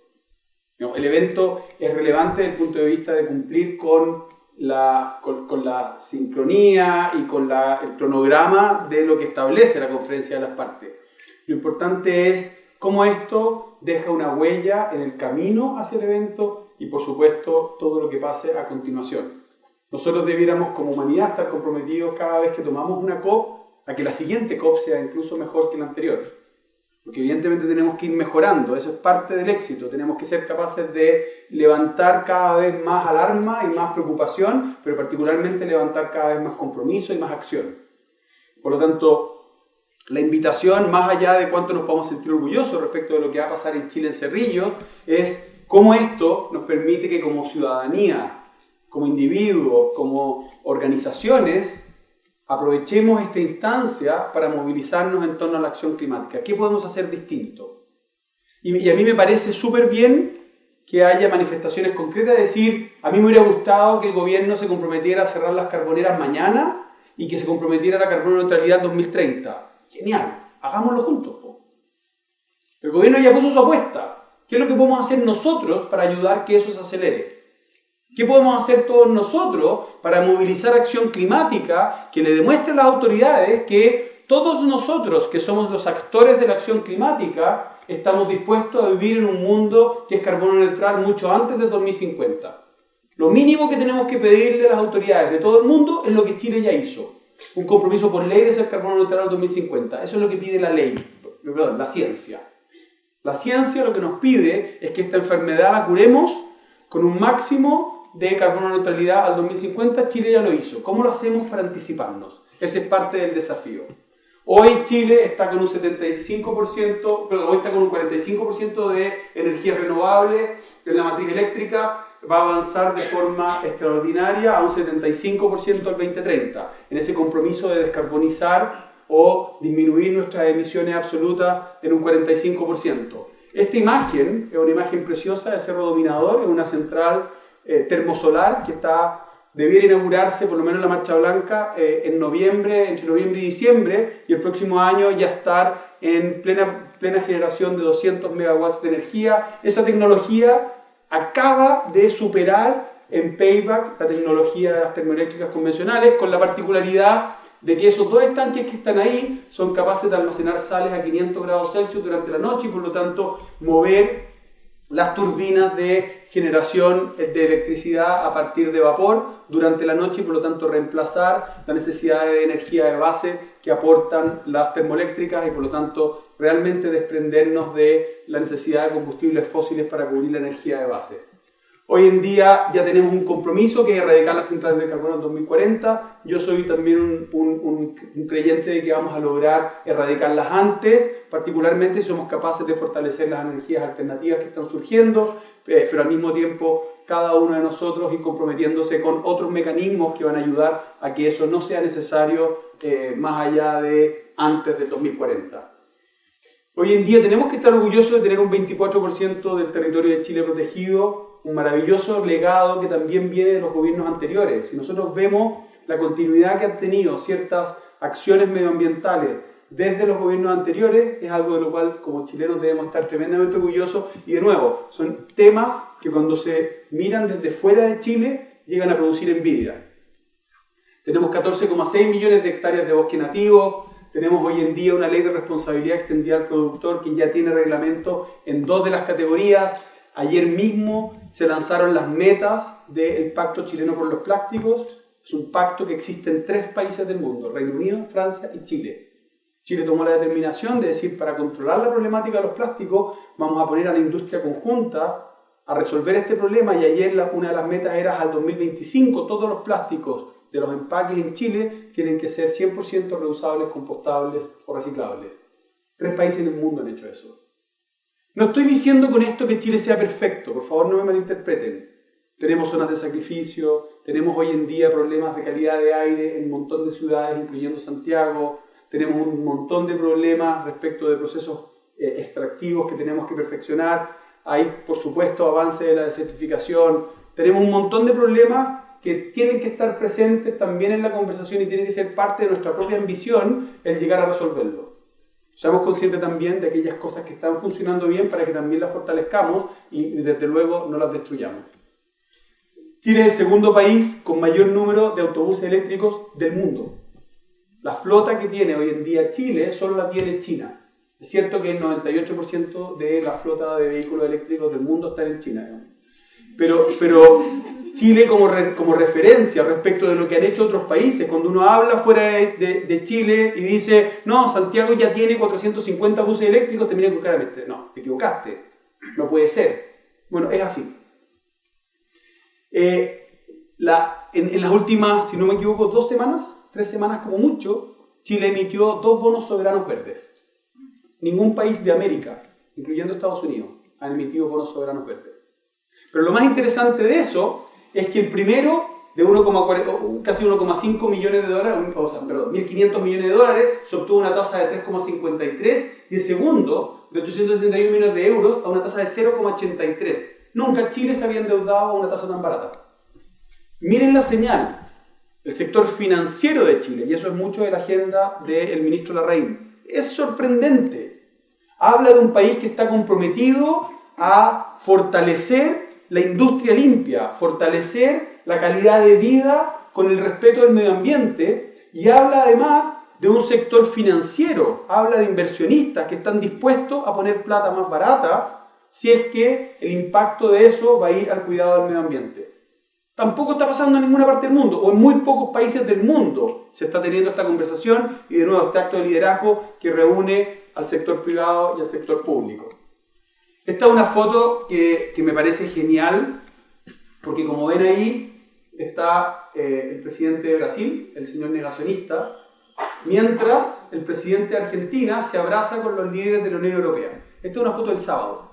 No, el evento es relevante desde el punto de vista de cumplir con la sincronía y con el cronograma de lo que establece la conferencia de las partes. Lo importante es cómo esto deja una huella en el camino hacia el evento y, por supuesto, todo lo que pase a continuación. Nosotros debiéramos, como humanidad, estar comprometidos cada vez que tomamos una COP a que la siguiente COP sea incluso mejor que la anterior. Porque evidentemente tenemos que ir mejorando, eso es parte del éxito. Tenemos que ser capaces de levantar cada vez más alarma y más preocupación, pero particularmente levantar cada vez más compromiso y más acción. Por lo tanto, la invitación, más allá de cuánto nos podemos sentir orgullosos respecto de lo que va a pasar en Chile en Cerrillo, es cómo esto nos permite que como ciudadanía, como individuos, como organizaciones, aprovechemos esta instancia para movilizarnos en torno a la acción climática. ¿Qué podemos hacer distinto? Y a mí me parece súper bien que haya manifestaciones concretas, es decir, a mí me hubiera gustado que el gobierno se comprometiera a cerrar las carboneras mañana y que se comprometiera a la carbono neutralidad 2030. Genial, hagámoslo juntos. El gobierno ya puso su apuesta. ¿Qué es lo que podemos hacer nosotros para ayudar a que eso se acelere? ¿Qué podemos hacer todos nosotros para movilizar acción climática que le demuestre a las autoridades que todos nosotros, que somos los actores de la acción climática, estamos dispuestos a vivir en un mundo que es carbono neutral mucho antes de 2050? Lo mínimo que tenemos que pedirle a las autoridades de todo el mundo es lo que Chile ya hizo. Un compromiso por ley de ser carbono neutral al 2050. Eso es lo que pide la ley, perdón, la ciencia. La ciencia lo que nos pide es que esta enfermedad la curemos con un máximo de carbono neutralidad al 2050. Chile ya lo hizo. ¿Cómo lo hacemos para anticiparnos? Ese es parte del desafío. Hoy Chile está con un 75%, perdón, hoy está con un 45% de energía renovable en la matriz eléctrica. Va a avanzar de forma extraordinaria a un 75% al 2030, en ese compromiso de descarbonizar o disminuir nuestras emisiones absolutas en un 45%. Esta imagen es una imagen preciosa de Cerro Dominador, es una central termosolar que debiera inaugurarse por lo menos la Marcha Blanca en noviembre, entre noviembre y diciembre, y el próximo año ya estar en plena generación de 200 megawatts de energía. Esa tecnología acaba de superar en payback la tecnología de las termoeléctricas convencionales, con la particularidad de que esos dos estanques que están ahí son capaces de almacenar sales a 500 grados Celsius durante la noche y por lo tanto mover las turbinas de generación de electricidad a partir de vapor durante la noche y por lo tanto reemplazar la necesidad de energía de base que aportan las termoeléctricas y por lo tanto realmente desprendernos de la necesidad de combustibles fósiles para cubrir la energía de base. Hoy en día ya tenemos un compromiso que es erradicar las centrales de carbono en 2040. Yo soy también un creyente de que vamos a lograr erradicarlas antes, particularmente si somos capaces de fortalecer las energías alternativas que están surgiendo, pero al mismo tiempo cada uno de nosotros ir comprometiéndose con otros mecanismos que van a ayudar a que eso no sea necesario más allá de antes del 2040. Hoy en día tenemos que estar orgullosos de tener un 24% del territorio de Chile protegido, un maravilloso legado que también viene de los gobiernos anteriores. Si nosotros vemos la continuidad que han tenido ciertas acciones medioambientales desde los gobiernos anteriores, es algo de lo cual como chilenos debemos estar tremendamente orgullosos y de nuevo, son temas que cuando se miran desde fuera de Chile llegan a producir envidia. Tenemos 14,6 millones de hectáreas de bosque nativo, tenemos hoy en día una ley de responsabilidad extendida al productor que ya tiene reglamento en 2 de las categorías. Ayer mismo se lanzaron las metas del Pacto Chileno por los Plásticos. Es un pacto que existe en 3 países del mundo, Reino Unido, Francia y Chile. Chile tomó la determinación de decir, para controlar la problemática de los plásticos, vamos a poner a la industria conjunta a resolver este problema y ayer una de las metas era al 2025 todos los plásticos de los empaques en Chile tienen que ser 100% reusables, compostables o reciclables. 3 países del mundo han hecho eso. No estoy diciendo con esto que Chile sea perfecto, por favor no me malinterpreten. Tenemos zonas de sacrificio, tenemos hoy en día problemas de calidad de aire en un montón de ciudades, incluyendo Santiago, tenemos un montón de problemas respecto de procesos extractivos que tenemos que perfeccionar, hay por supuesto avance de la desertificación, tenemos un montón de problemas que tienen que estar presentes también en la conversación y tienen que ser parte de nuestra propia ambición el llegar a resolverlo. Seamos conscientes también de aquellas cosas que están funcionando bien para que también las fortalezcamos y desde luego no las destruyamos. Chile es el segundo país con mayor número de autobuses eléctricos del mundo. La flota que tiene hoy en día Chile solo la tiene China. Es cierto que el 98% de la flota de vehículos eléctricos del mundo está en China, ¿no? Pero Chile como referencia respecto de lo que han hecho otros países, cuando uno habla fuera de Chile y dice, no, Santiago ya tiene 450 buses eléctricos, te miran con cara de no, te equivocaste, no puede ser. Bueno, es así. En las últimas, si no me equivoco, 2 semanas, 3 semanas como mucho, Chile emitió 2 bonos soberanos verdes. Ningún país de América, incluyendo Estados Unidos, ha emitido bonos soberanos verdes. Pero lo más interesante de eso es que el primero, de casi 1,5 millones de dólares, perdón, 1.500 millones de dólares, se obtuvo una tasa de 3,53 y el segundo, de 861 millones de euros, a una tasa de 0,83. Nunca Chile se había endeudado a una tasa tan barata. Miren la señal, el sector financiero de Chile, y eso es mucho de la agenda del ministro Larraín, es sorprendente. Habla de un país que está comprometido a fortalecer la industria limpia, fortalecer la calidad de vida con el respeto del medio ambiente y habla además de un sector financiero, habla de inversionistas que están dispuestos a poner plata más barata si es que el impacto de eso va a ir al cuidado del medio ambiente. Tampoco está pasando en ninguna parte del mundo, o en muy pocos países del mundo se está teniendo esta conversación y de nuevo este acto de liderazgo que reúne al sector privado y al sector público. Esta es una foto que me parece genial, porque como ven ahí está el presidente de Brasil, el señor negacionista, mientras el presidente de Argentina se abraza con los líderes de la Unión Europea. Esta es una foto del sábado.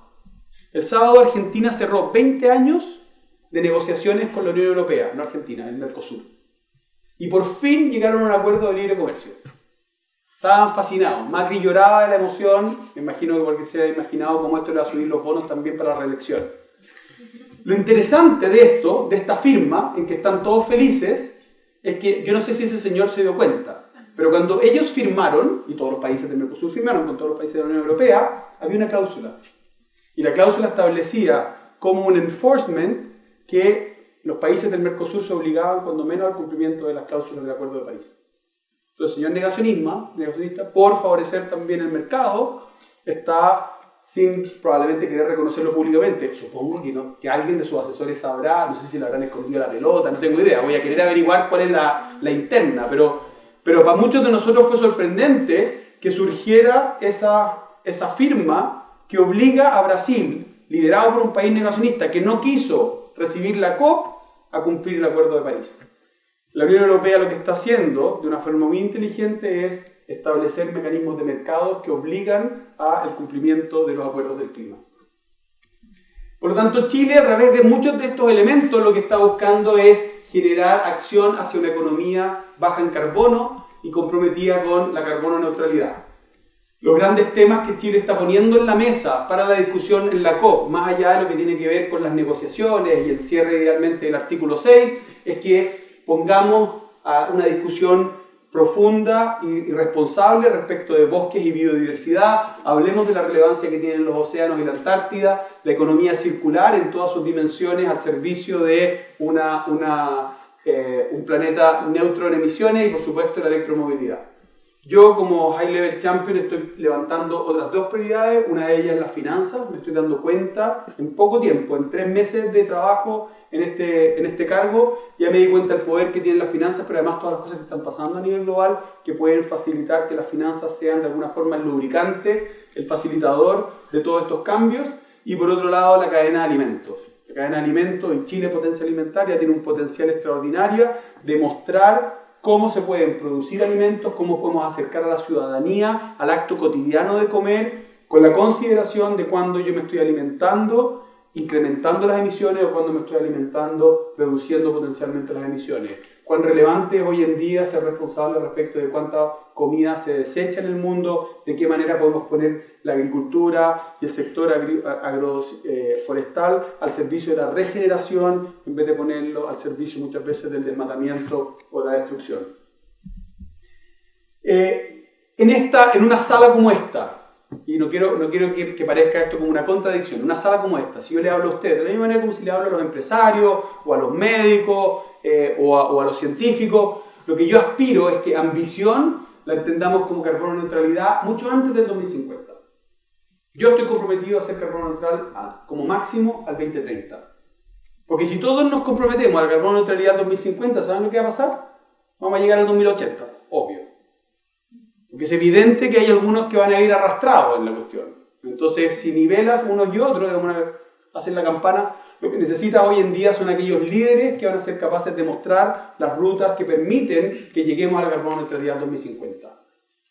El sábado Argentina cerró 20 años de negociaciones con la Unión Europea, no Argentina, el Mercosur. Y por fin llegaron a un acuerdo de libre comercio. Estaban fascinados. Macri lloraba de la emoción. Me imagino que porque se había imaginado cómo esto le va a subir los bonos también para la reelección. Lo interesante de esto, de esta firma, en que están todos felices, es que yo no sé si ese señor se dio cuenta, pero cuando ellos firmaron, y todos los países del Mercosur firmaron con todos los países de la Unión Europea, había una cláusula. Y la cláusula establecía como un enforcement que los países del Mercosur se obligaban cuando menos al cumplimiento de las cláusulas del Acuerdo de París. Entonces el señor negacionista, por favorecer también el mercado, está sin probablemente querer reconocerlo públicamente. Supongo que alguien de sus asesores sabrá, no sé si le habrán escondido la pelota, no tengo idea, voy a querer averiguar cuál es la interna, pero para muchos de nosotros fue sorprendente que surgiera esa firma que obliga a Brasil, liderado por un país negacionista que no quiso recibir la COP, a cumplir el Acuerdo de París. La Unión Europea lo que está haciendo de una forma muy inteligente es establecer mecanismos de mercado que obligan al cumplimiento de los acuerdos del clima. Por lo tanto, Chile, a través de muchos de estos elementos, lo que está buscando es generar acción hacia una economía baja en carbono y comprometida con la carbono neutralidad. Los grandes temas que Chile está poniendo en la mesa para la discusión en la COP, más allá de lo que tiene que ver con las negociaciones y el cierre idealmente del artículo 6, es que pongamos a una discusión profunda y responsable respecto de bosques y biodiversidad, hablemos de la relevancia que tienen los océanos y la Antártida, la economía circular en todas sus dimensiones al servicio de un planeta neutro en emisiones y por supuesto la electromovilidad. Yo como High Level Champion estoy levantando otras dos prioridades, una de ellas es las finanzas, me estoy dando cuenta en poco tiempo, en 3 meses de trabajo en este cargo, ya me di cuenta del poder que tienen las finanzas, pero además todas las cosas que están pasando a nivel global que pueden facilitar que las finanzas sean de alguna forma el lubricante, el facilitador de todos estos cambios, y por otro lado la cadena de alimentos. La cadena de alimentos en Chile, Potencia Alimentaria, tiene un potencial extraordinario de mostrar cómo se pueden producir alimentos, cómo podemos acercar a la ciudadanía al acto cotidiano de comer, con la consideración de cuando yo me estoy alimentando, incrementando las emisiones, o cuando me estoy alimentando, reduciendo potencialmente las emisiones. Cuán relevante es hoy en día ser responsable respecto de cuánta comida se desecha en el mundo, de qué manera podemos poner la agricultura y el sector agroforestal al servicio de la regeneración, en vez de ponerlo al servicio muchas veces del desmatamiento o la destrucción. En una sala como esta, y no quiero que parezca esto como una contradicción, una sala como esta, si yo le hablo a ustedes de la misma manera como si le hablo a los empresarios, o a los médicos, o a los científicos, lo que yo aspiro es que ambición la entendamos como carbono neutralidad mucho antes del 2050. Yo estoy comprometido a hacer carbono neutral como máximo al 2030. Porque si todos nos comprometemos a la carbono neutralidad al 2050, ¿saben lo que va a pasar? Vamos a llegar al 2080, obvio. Porque es evidente que hay algunos que van a ir arrastrados en la cuestión. Entonces, si nivelas unos y otros, hacen la campana, lo que necesitas hoy en día son aquellos líderes que van a ser capaces de mostrar las rutas que permiten que lleguemos a la carbono neutralidad 2050.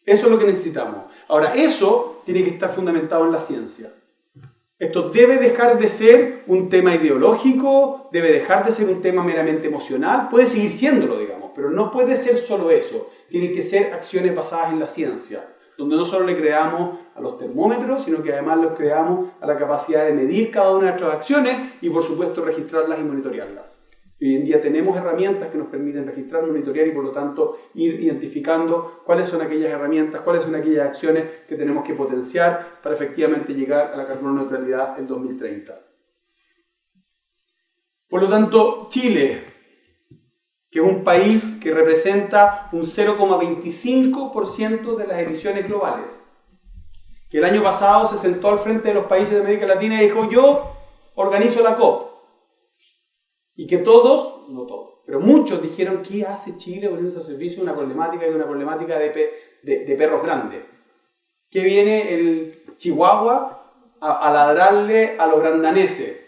Eso es lo que necesitamos. Ahora, eso tiene que estar fundamentado en la ciencia. Esto debe dejar de ser un tema ideológico, debe dejar de ser un tema meramente emocional, puede seguir siéndolo, digamos, pero no puede ser solo eso. Tienen que ser acciones basadas en la ciencia, donde no solo le creamos a los termómetros, sino que además los creamos a la capacidad de medir cada una de nuestras acciones y, por supuesto, registrarlas y monitorearlas. Hoy en día tenemos herramientas que nos permiten registrar, monitorear y, por lo tanto, ir identificando cuáles son aquellas herramientas, cuáles son aquellas acciones que tenemos que potenciar para efectivamente llegar a la carbono neutralidad en 2030. Por lo tanto, Chile, que es un país que representa un 0,25% de las emisiones globales, que el año pasado se sentó al frente de los países de América Latina y dijo: yo organizo la COP. Y que todos, no todos, pero muchos dijeron: ¿qué hace Chile poniéndose a servicio de una problemática de perros grandes? ¿Qué viene el Chihuahua a ladrarle a los grandaneses?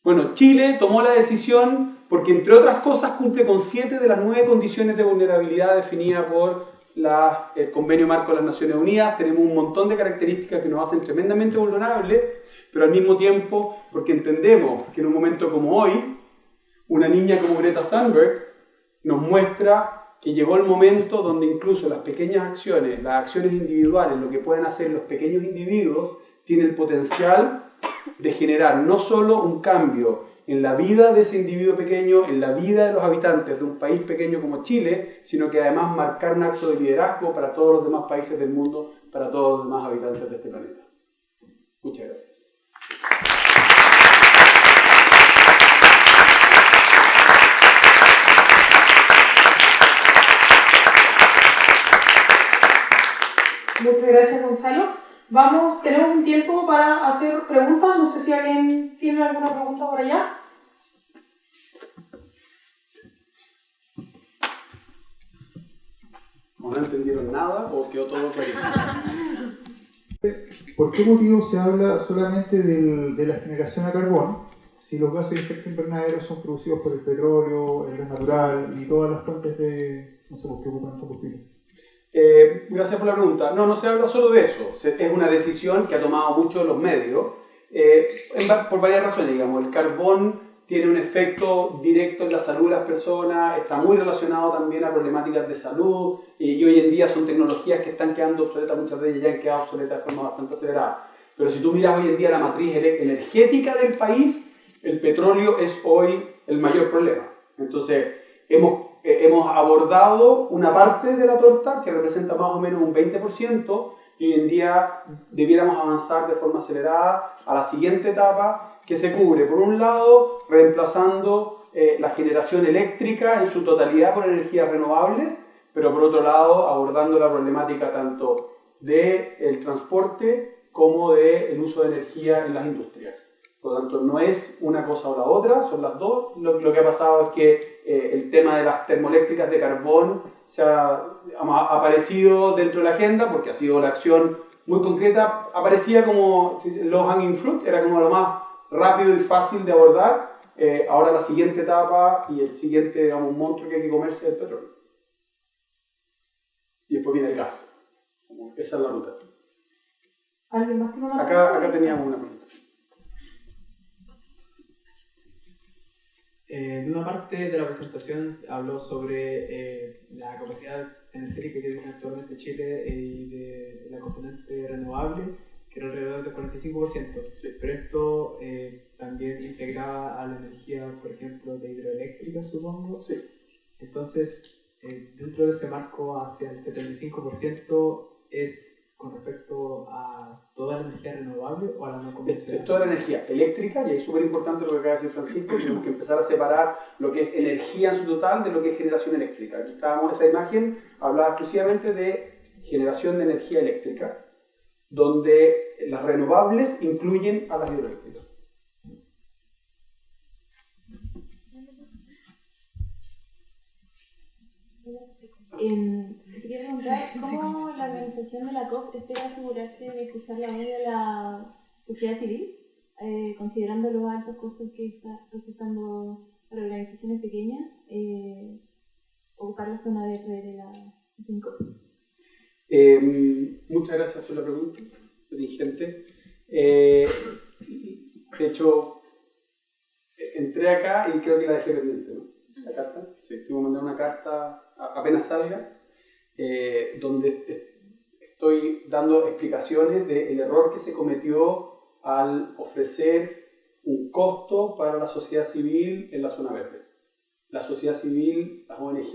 Bueno, Chile tomó la decisión porque, entre otras cosas, cumple con 7 de las 9 condiciones de vulnerabilidad definidas por el Convenio Marco de las Naciones Unidas. Tenemos un montón de características que nos hacen tremendamente vulnerables, pero al mismo tiempo porque entendemos que en un momento como hoy, una niña como Greta Thunberg nos muestra que llegó el momento donde incluso las pequeñas acciones, las acciones individuales, lo que pueden hacer los pequeños individuos, tiene el potencial de generar no solo un cambio en la vida de ese individuo pequeño, en la vida de los habitantes de un país pequeño como Chile, sino que además marcar un acto de liderazgo para todos los demás países del mundo, para todos los demás habitantes de este planeta. Muchas gracias. Muchas gracias, Gonzalo. Tenemos un tiempo para hacer preguntas. No sé si alguien tiene alguna pregunta por allá. ¿O no entendieron nada o quedó todo clarísimo? ¿Por qué motivo se habla solamente de la generación a carbón si los gases de efecto invernadero son producidos por el petróleo, el gas natural y todas las fuentes de, no sé por qué ocupan combustible? Gracias por la pregunta. No se habla solo de eso. Es una decisión que ha tomado mucho los medios por varias razones. Digamos, el carbón tiene un efecto directo en la salud de las personas, está muy relacionado también a problemáticas de salud y hoy en día son tecnologías que están quedando obsoletas, muchas de ellas ya han quedado obsoletas de forma bastante acelerada. Pero si tú miras hoy en día la matriz energética del país, el petróleo es hoy el mayor problema. Entonces, hemos abordado una parte de la torta que representa más o menos un 20% y hoy en día debiéramos avanzar de forma acelerada a la siguiente etapa que se cubre, por un lado, reemplazando la generación eléctrica en su totalidad por energías renovables, pero por otro lado, abordando la problemática tanto del transporte como del uso de energía en las industrias. Por lo tanto, no es una cosa o la otra, son las dos. Lo que ha pasado es que el tema de las termoeléctricas de carbón se ha aparecido dentro de la agenda porque ha sido la acción muy concreta. Aparecía como low hanging fruit, era como lo más rápido y fácil de abordar. Ahora la siguiente etapa y el siguiente, digamos, monstruo que hay que comerse es el petróleo. Y después viene el gas. Esa es la ruta. ¿Alguien más tiene una pregunta? Acá teníamos una pregunta. En una parte de la presentación habló sobre la capacidad energética que tiene actualmente Chile y de la componente renovable, que era alrededor del 45%. Sí. Pero esto también integraba a la energía, por ejemplo, de hidroeléctrica, supongo. Sí. Entonces, dentro de ese marco, hacia el 75% es con respecto a toda la energía renovable o a la no convencional. Es toda la energía eléctrica, y ahí es súper importante lo que acaba de decir Francisco. Tenemos que empezar a separar lo que es energía en su total de lo que es generación eléctrica. Aquí estábamos, esa imagen hablaba exclusivamente de generación de energía eléctrica, donde las renovables incluyen a las hidroeléctricas. Te quería preguntar cómo la organización de la COP espera asegurarse de escuchar la voz de la sociedad civil, considerando los altos costos que está resultando para organizaciones pequeñas, ocupar la zona verde de la 5. Muchas gracias por la pregunta, dirigente. De hecho, entré acá y creo que la dejé pendiente, ¿no? La carta. Sí, te voy a mandar una carta apenas salga, donde estoy dando explicaciones del error que se cometió al ofrecer un costo para la sociedad civil en la zona verde. La sociedad civil, las ONG,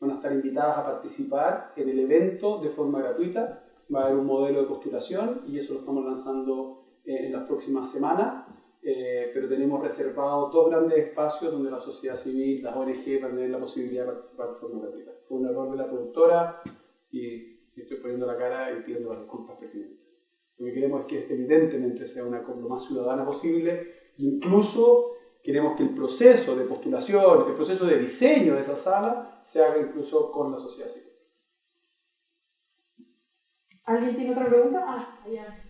van a estar invitadas a participar en el evento de forma gratuita. Va a haber un modelo de postulación y eso lo estamos lanzando en las próximas semanas. Pero tenemos reservados 2 grandes espacios donde la sociedad civil, las ONG, van a tener la posibilidad de participar de forma gratuita. Fue un error de la productora y estoy poniendo la cara y pidiendo las disculpas pertinentes. Lo que queremos es que evidentemente sea una COP lo más ciudadana posible. Incluso queremos que el proceso de postulación, el proceso de diseño de esa sala se haga incluso con la sociedad civil. ¿Alguien tiene otra pregunta? Allá.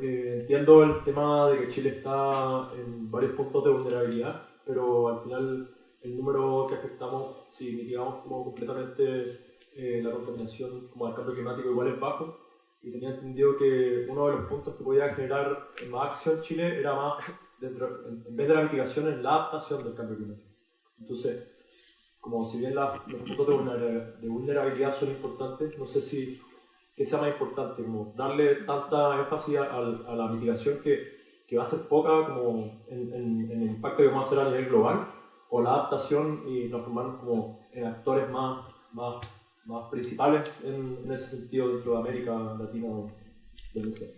Entiendo el tema de que Chile está en varios puntos de vulnerabilidad, pero al final el número que afectamos, si mitigamos como completamente la contaminación como al cambio climático, igual es bajo. y tenía entendido que uno de los puntos que podía generar más acción en Chile era más, en vez de la mitigación, en la adaptación del cambio climático. Entonces, como si bien los puntos de vulnerabilidad son importantes, no sé si qué sea más importante, como darle tanta énfasis a la mitigación que va a ser poca como en el impacto que vamos a hacer a nivel global, o la adaptación y transformarnos como en actores más principales en ese sentido dentro de América Latina o donde sea.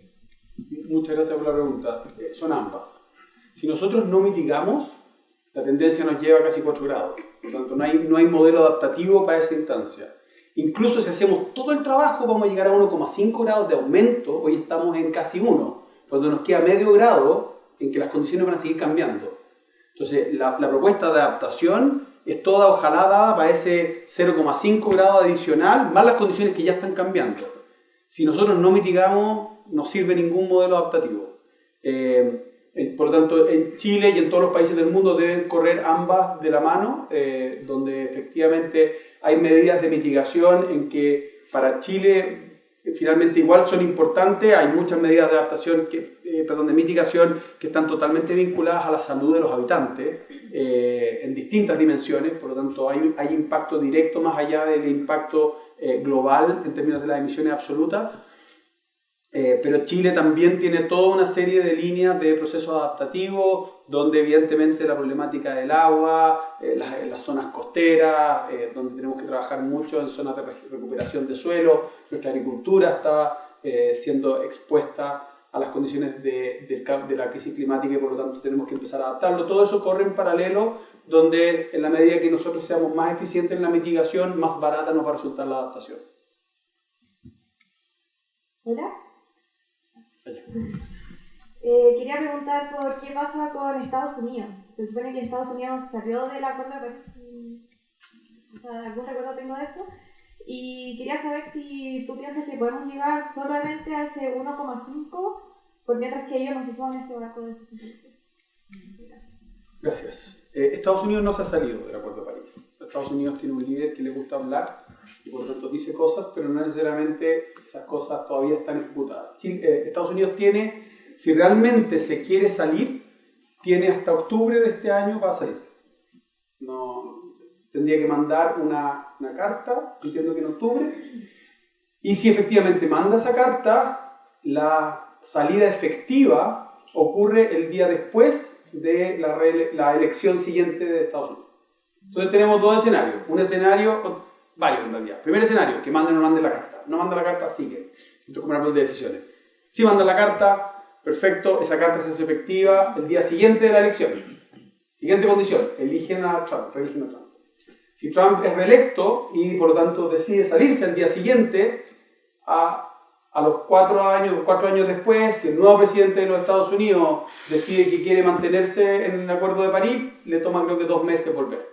Muchas gracias por la pregunta. Son ambas. Si nosotros no mitigamos, la tendencia nos lleva a casi 4 grados. Por lo tanto, no hay modelo adaptativo para esa instancia. Incluso si hacemos todo el trabajo, vamos a llegar a 1,5 grados de aumento. Hoy estamos en casi 1. Cuando nos queda medio grado en que las condiciones van a seguir cambiando. Entonces, la propuesta de adaptación es toda ojalá dada para ese 0,5 grado adicional, más las condiciones que ya están cambiando. Si nosotros no mitigamos, no sirve ningún modelo adaptativo. Por lo tanto, en Chile y en todos los países del mundo deben correr ambas de la mano, donde efectivamente hay medidas de mitigación en que para Chile finalmente igual son importantes. Hay muchas medidas de adaptación, de mitigación que están totalmente vinculadas a la salud de los habitantes en distintas dimensiones. Por lo tanto, hay impacto directo más allá del impacto global en términos de las emisiones absolutas. Pero Chile también tiene toda una serie de líneas de procesos adaptativos, donde evidentemente la problemática del agua, las zonas costeras, donde tenemos que trabajar mucho en zonas de recuperación de suelo, nuestra agricultura está siendo expuesta a las condiciones de la crisis climática y por lo tanto tenemos que empezar a adaptarlo. Todo eso corre en paralelo, donde en la medida que nosotros seamos más eficientes en la mitigación, más barata nos va a resultar la adaptación. Hola. Quería preguntar por qué pasa con Estados Unidos. Se supone que Estados Unidos salió del acuerdo de París, o sea, algún recuerdo tengo de eso, y quería saber si tú piensas que podemos llegar solamente a ese 1,5 por mientras que ellos no se suban a este barco de 65. Gracias. Estados Unidos no se ha salido del acuerdo de París. Estados Unidos tiene un líder que le gusta hablar y por lo tanto dice cosas, pero no necesariamente esas cosas todavía están ejecutadas. Estados Unidos tiene, si realmente se quiere salir, tiene hasta octubre de este año para salirse. No, tendría que mandar una carta, entiendo que en octubre, y si efectivamente manda esa carta, la salida efectiva ocurre el día después de la elección siguiente de Estados Unidos. Entonces tenemos dos escenarios, varios en realidad. Primer escenario, que mande o no mande la carta. No manda la carta, sigue. Entonces como árbol de decisiones. Si manda la carta, perfecto, esa carta se hace efectiva el día siguiente de la elección. Siguiente condición, eligen a Trump. Si Trump es reelecto y por lo tanto decide salirse al día siguiente, a los 4 años después, si el nuevo presidente de los Estados Unidos decide que quiere mantenerse en el Acuerdo de París, le toma creo que 2 meses volver.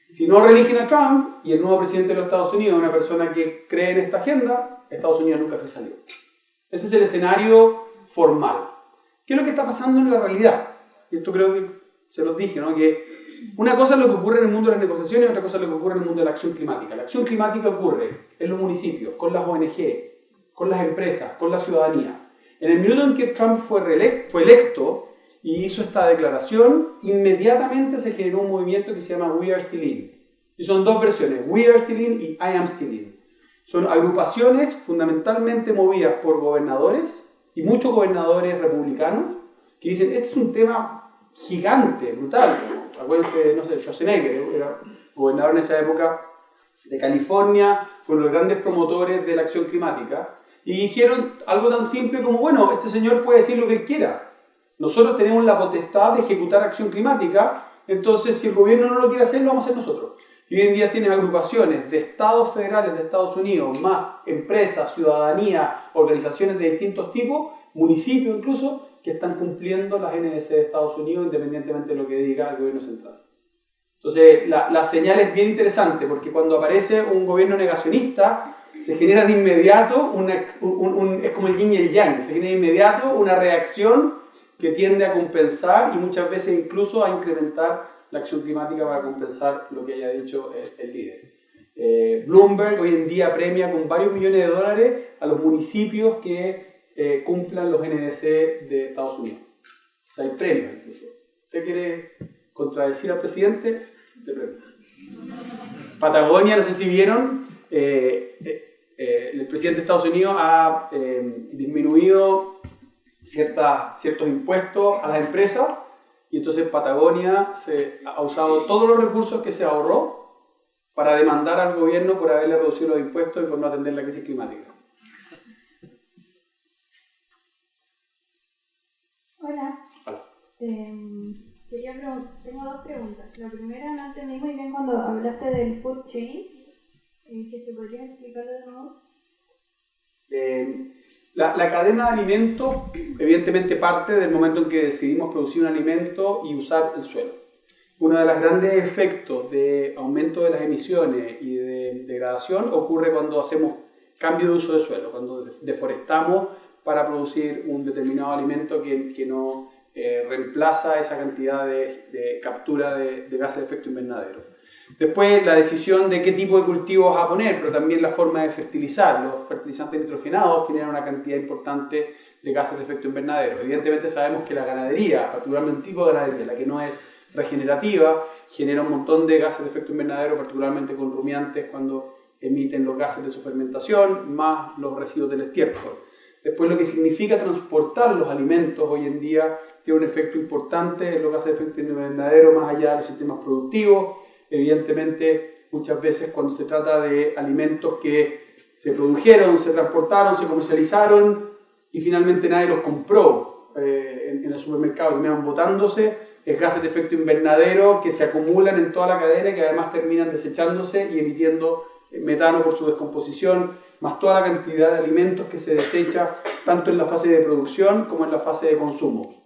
Si no reeligen a Trump y el nuevo presidente de los Estados Unidos es una persona que cree en esta agenda, Estados Unidos nunca se salió. Ese es el escenario formal. ¿Qué es lo que está pasando en la realidad? Y esto creo que se los dije, ¿no? Que una cosa es lo que ocurre en el mundo de las negociaciones y otra cosa es lo que ocurre en el mundo de la acción climática. La acción climática ocurre en los municipios, con las ONG, con las empresas, con la ciudadanía. En el minuto en que Trump fue electo y hizo esta declaración, inmediatamente se generó un movimiento que se llama We Are Still In. Y son 2 versiones, We Are Still In y I Am Still In. Son agrupaciones fundamentalmente movidas por gobernadores y muchos gobernadores republicanos que dicen, este es un tema gigante, brutal. Acuérdense, no sé, Schwarzenegger era gobernador en esa época de California, fueron los grandes promotores de la acción climática y dijeron algo tan simple como, bueno, este señor puede decir lo que él quiera. Nosotros tenemos la potestad de ejecutar acción climática, entonces si el gobierno no lo quiere hacer, lo vamos a hacer nosotros. Y hoy en día tienes agrupaciones de estados federales de Estados Unidos, más empresas, ciudadanía, organizaciones de distintos tipos, municipios incluso, que están cumpliendo las NDC de Estados Unidos independientemente de lo que diga el gobierno central. Entonces la señal es bien interesante porque cuando aparece un gobierno negacionista se genera de inmediato, es como el yin y el yang, se genera de inmediato una reacción que tiende a compensar y muchas veces incluso a incrementar la acción climática para compensar lo que haya dicho el líder. Bloomberg hoy en día premia con varios millones de dólares a los municipios que cumplan los NDC de Estados Unidos. O sea, hay premios incluso. ¿Usted quiere contradecir al presidente? Le premio. Patagonia, no sé si vieron, el presidente de Estados Unidos ha disminuido ciertos impuestos a las empresas y entonces Patagonia ha usado todos los recursos que se ahorró para demandar al gobierno por haberle reducido los impuestos y por no atender la crisis climática. Hola. Hola. Tengo dos preguntas. La primera, no entendí muy bien cuando hablaste del food chain. Si te podrías explicarlo de nuevo. La cadena de alimentos evidentemente parte del momento en que decidimos producir un alimento y usar el suelo. Uno de los grandes efectos de aumento de las emisiones y de degradación ocurre cuando hacemos cambio de uso de suelo, cuando deforestamos para producir un determinado alimento que no reemplaza esa cantidad de captura de gases de efecto invernadero. Después la decisión de qué tipo de cultivos vas a poner, pero también la forma de fertilizar. Los fertilizantes nitrogenados generan una cantidad importante de gases de efecto invernadero. Evidentemente sabemos que la ganadería, particularmente un tipo de ganadería, la que no es regenerativa, genera un montón de gases de efecto invernadero, particularmente con rumiantes cuando emiten los gases de su fermentación, más los residuos del estiércol. Después lo que significa transportar los alimentos hoy en día tiene un efecto importante en los gases de efecto invernadero más allá de los sistemas productivos. Evidentemente, muchas veces cuando se trata de alimentos que se produjeron, se transportaron, se comercializaron y finalmente nadie los compró en el supermercado, terminan botándose, es gases de efecto invernadero que se acumulan en toda la cadena y que además terminan desechándose y emitiendo metano por su descomposición, más toda la cantidad de alimentos que se desecha tanto en la fase de producción como en la fase de consumo.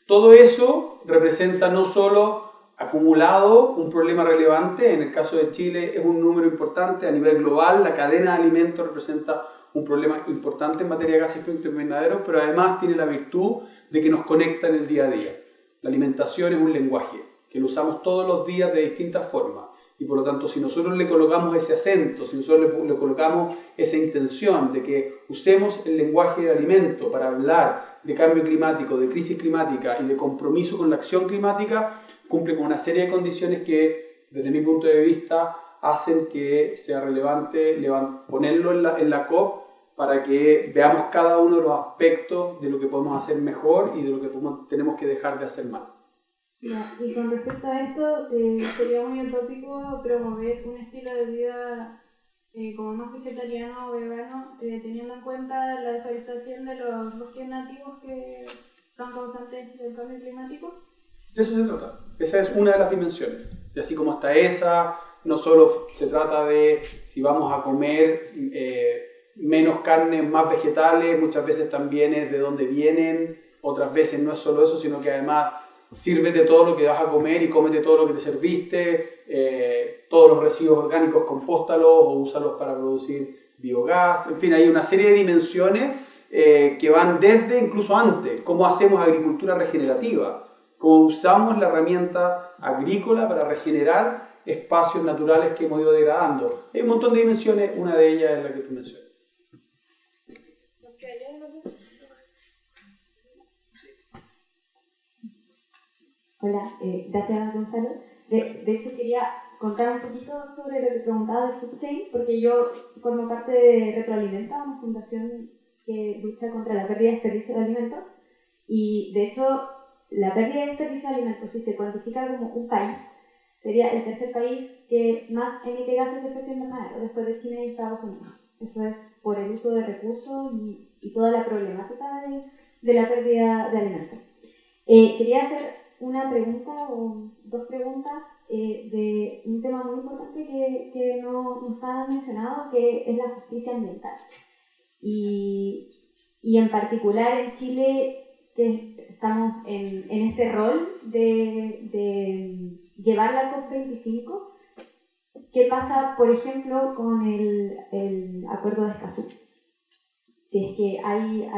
Todo eso representa no solo acumulado un problema relevante, en el caso de Chile es un número importante, a nivel global la cadena de alimentos representa un problema importante en materia de gases de efecto invernadero, pero además tiene la virtud de que nos conecta en el día a día. La alimentación es un lenguaje que lo usamos todos los días de distintas formas y por lo tanto si nosotros le colocamos ese acento, si nosotros le colocamos esa intención de que usemos el lenguaje del alimento para hablar de cambio climático, de crisis climática y de compromiso con la acción climática, cumple con una serie de condiciones que, desde mi punto de vista, hacen que sea relevante ponerlo en la COP para que veamos cada uno de los aspectos de lo que podemos hacer mejor y de lo que tenemos que dejar de hacer mal. Y con respecto a esto, sería muy utópico promover un estilo de vida como más vegetariano o vegano, teniendo en cuenta la deforestación de los bosques nativos que son causantes del cambio climático. De eso se trata. Esa es una de las dimensiones. Y así como está esa, no solo se trata de si vamos a comer menos carnes, más vegetales, muchas veces también es de dónde vienen, otras veces no es solo eso, sino que además sírvete todo lo que vas a comer y cómete todo lo que te serviste, todos los residuos orgánicos compóstalos o úsalos para producir biogás. En fin, hay una serie de dimensiones que van desde incluso antes, cómo hacemos agricultura regenerativa, cómo usamos la herramienta agrícola para regenerar espacios naturales que hemos ido degradando. Hay un montón de dimensiones, una de ellas es la que tú mencionas. Hola, gracias Gonzalo. De hecho quería contar un poquito sobre lo que preguntaba de Food Chain, porque yo formo parte de Retroalimenta, una fundación que lucha contra la pérdida y desperdicio de alimentos. Y de hecho, la pérdida y desperdicio de alimentos, si se cuantifica como un país, sería el tercer país que más emite gases de efecto invernadero después de China y Estados Unidos. Eso es por el uso de recursos y toda la problemática de la pérdida de alimentos. Quería hacer una pregunta o dos preguntas de un tema muy importante que no está mencionado, que es la justicia ambiental. Y en particular en Chile, que estamos en este rol de llevar la COP25, ¿qué pasa, por ejemplo, con el acuerdo de Escazú? Si es que hay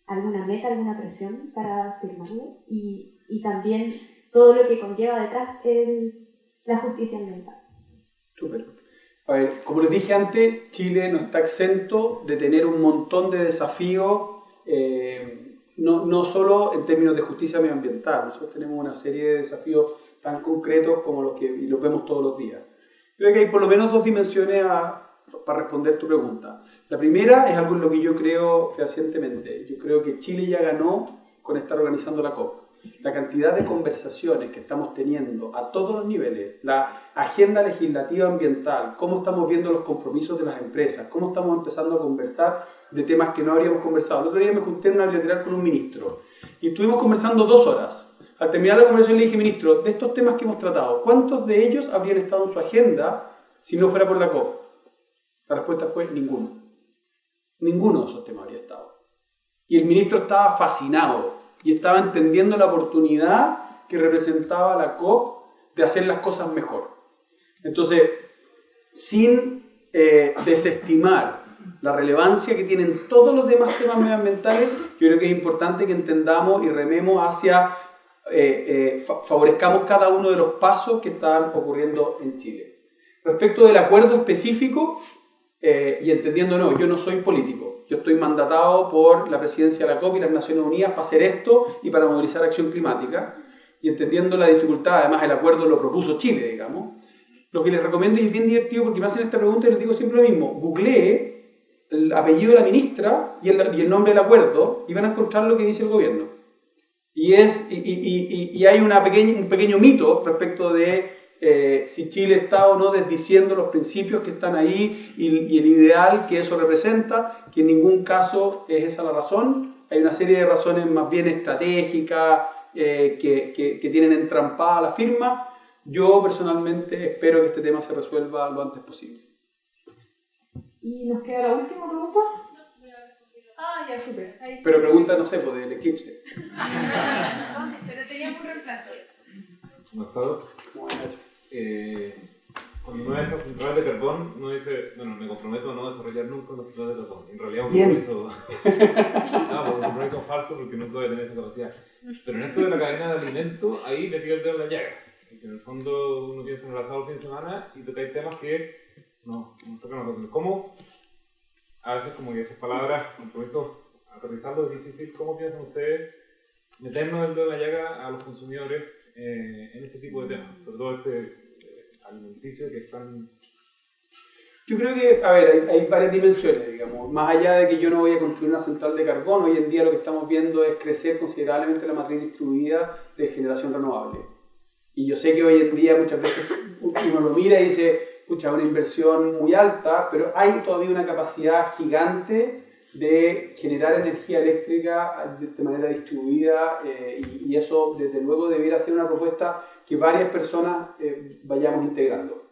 alguna meta, alguna presión para firmarlo y también todo lo que conlleva detrás la justicia ambiental. Súper. A ver, como les dije antes, Chile no está exento de tener un montón de desafíos, no solo en términos de justicia medioambiental. Nosotros tenemos una serie de desafíos tan concretos como los que y los vemos todos los días. Creo que hay por lo menos dos dimensiones para responder tu pregunta. La primera es algo en lo que yo creo fehacientemente. Yo creo que Chile ya ganó con estar organizando la COP. La cantidad de conversaciones que estamos teniendo a todos los niveles, la agenda legislativa ambiental, cómo estamos viendo los compromisos de las empresas, cómo estamos empezando a conversar de temas que no habríamos conversado. El otro día me junté en una bilateral con un ministro y estuvimos conversando 2 horas. Al terminar la conversación le dije, ministro, de estos temas que hemos tratado, ¿cuántos de ellos habrían estado en su agenda si no fuera por la COP? La respuesta fue ninguno. Ninguno de esos temas habría estado. Y el ministro estaba fascinado y estaba entendiendo la oportunidad que representaba la COP de hacer las cosas mejor. Entonces, sin desestimar la relevancia que tienen todos los demás temas medioambientales, yo creo que es importante que entendamos y rememos hacia, favorezcamos cada uno de los pasos que están ocurriendo en Chile. Respecto del acuerdo específico, y entendiendo, yo no soy político, yo estoy mandatado por la presidencia de la COP y las Naciones Unidas para hacer esto y para movilizar acción climática, y entendiendo la dificultad, además el acuerdo lo propuso Chile, digamos, lo que les recomiendo, y es bien divertido porque me hacen esta pregunta y les digo siempre lo mismo, googleé el apellido de la ministra y el nombre del acuerdo y van a encontrar lo que dice el gobierno. Y hay un pequeño mito respecto de si Chile está o no desdiciendo los principios que están ahí y el ideal que eso representa, que en ningún caso es esa la razón. Hay una serie de razones más bien estratégicas que tienen entrampada la firma. Yo personalmente espero que este tema se resuelva lo antes posible. Y nos queda la última pregunta. Ah, ya, súper. Pero pregunta, no sé, pues del eclipse. Pero teníamos un reemplazo. Gonzalo, cuando uno es a central de carbón, uno dice, bueno, me comprometo a no desarrollar nunca una central de carbón. En realidad un compromiso falso porque nunca voy a tener esa capacidad. Pero en esto de la cadena de alimentos, ahí le tira el dedo en la llaga. Porque en el fondo uno piensa en el asado el fin de semana y toca temas que nos tocan a nosotros. ¿Cómo? A veces como que estas palabras, compromisos, aterrizarlo es difícil. ¿Cómo piensan ustedes meternos el dedo en la llaga a los consumidores en este tipo de temas? Sobre todo alimenticio que están... Yo creo que, hay varias dimensiones, digamos. Más allá de que yo no voy a construir una central de carbón, hoy en día lo que estamos viendo es crecer considerablemente la matriz distribuida de generación renovable. Y yo sé que hoy en día muchas veces uno lo mira y dice, pucha, una inversión muy alta, pero hay todavía una capacidad gigante de generar energía eléctrica de manera distribuida y eso desde luego debiera ser una propuesta que varias personas vayamos integrando.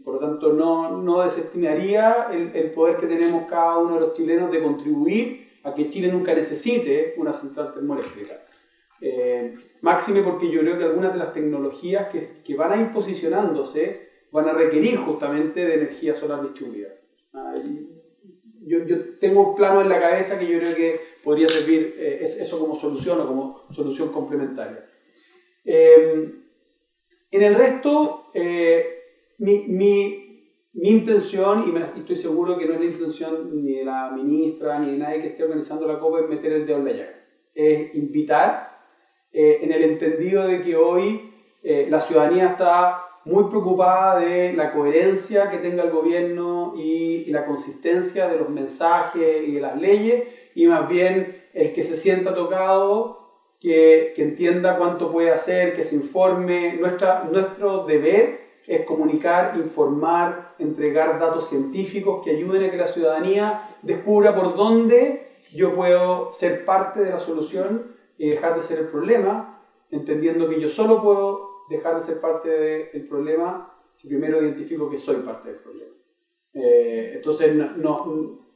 Por lo tanto, no desestimaría el poder que tenemos cada uno de los chilenos de contribuir a que Chile nunca necesite una central termoeléctrica. Máxime porque yo creo que algunas de las tecnologías que van a ir posicionándose van a requerir justamente de energía solar distribuida. Yo tengo un plano en la cabeza que yo creo que podría servir eso como solución o como solución complementaria. En el resto, mi intención, y estoy seguro que no es la intención ni de la ministra ni de nadie que esté organizando la COP, es meter el dedo en la llaga. Es invitar en el entendido de que hoy la ciudadanía está muy preocupada de la coherencia que tenga el gobierno y la consistencia de los mensajes y de las leyes, y más bien el que se sienta tocado, que entienda cuánto puede hacer, que se informe. Nuestro deber es comunicar, informar, entregar datos científicos que ayuden a que la ciudadanía descubra por dónde yo puedo ser parte de la solución y dejar de ser el problema, entendiendo que yo solo puedo dejar de ser parte del problema si primero identifico que soy parte del problema. Entonces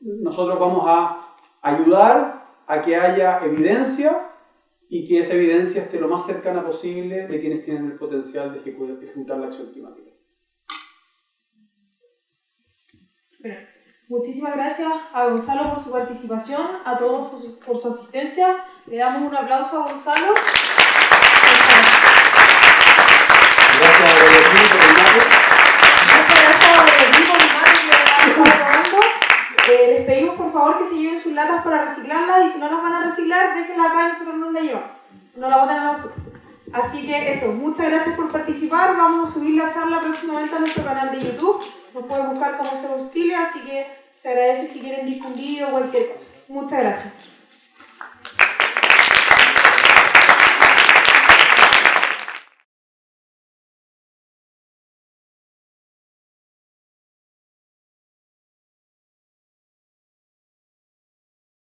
nosotros vamos a ayudar a que haya evidencia y que esa evidencia esté lo más cercana posible de quienes tienen el potencial de ejecutar la acción climática. Bueno, muchísimas gracias a Gonzalo por su participación, a todos por su asistencia. Le damos un aplauso a Gonzalo. Gracias a por el por favor que se lleven sus latas para reciclarlas y si no las van a reciclar, déjenlas acá y nosotros nos las llevamos. No la boten a la basura. Así que eso, muchas gracias por participar. Vamos a subir la charla próximamente a nuestro canal de YouTube. Nos pueden buscar como Seus Chile, así que se agradece si quieren difundir o cualquier cosa. Muchas gracias.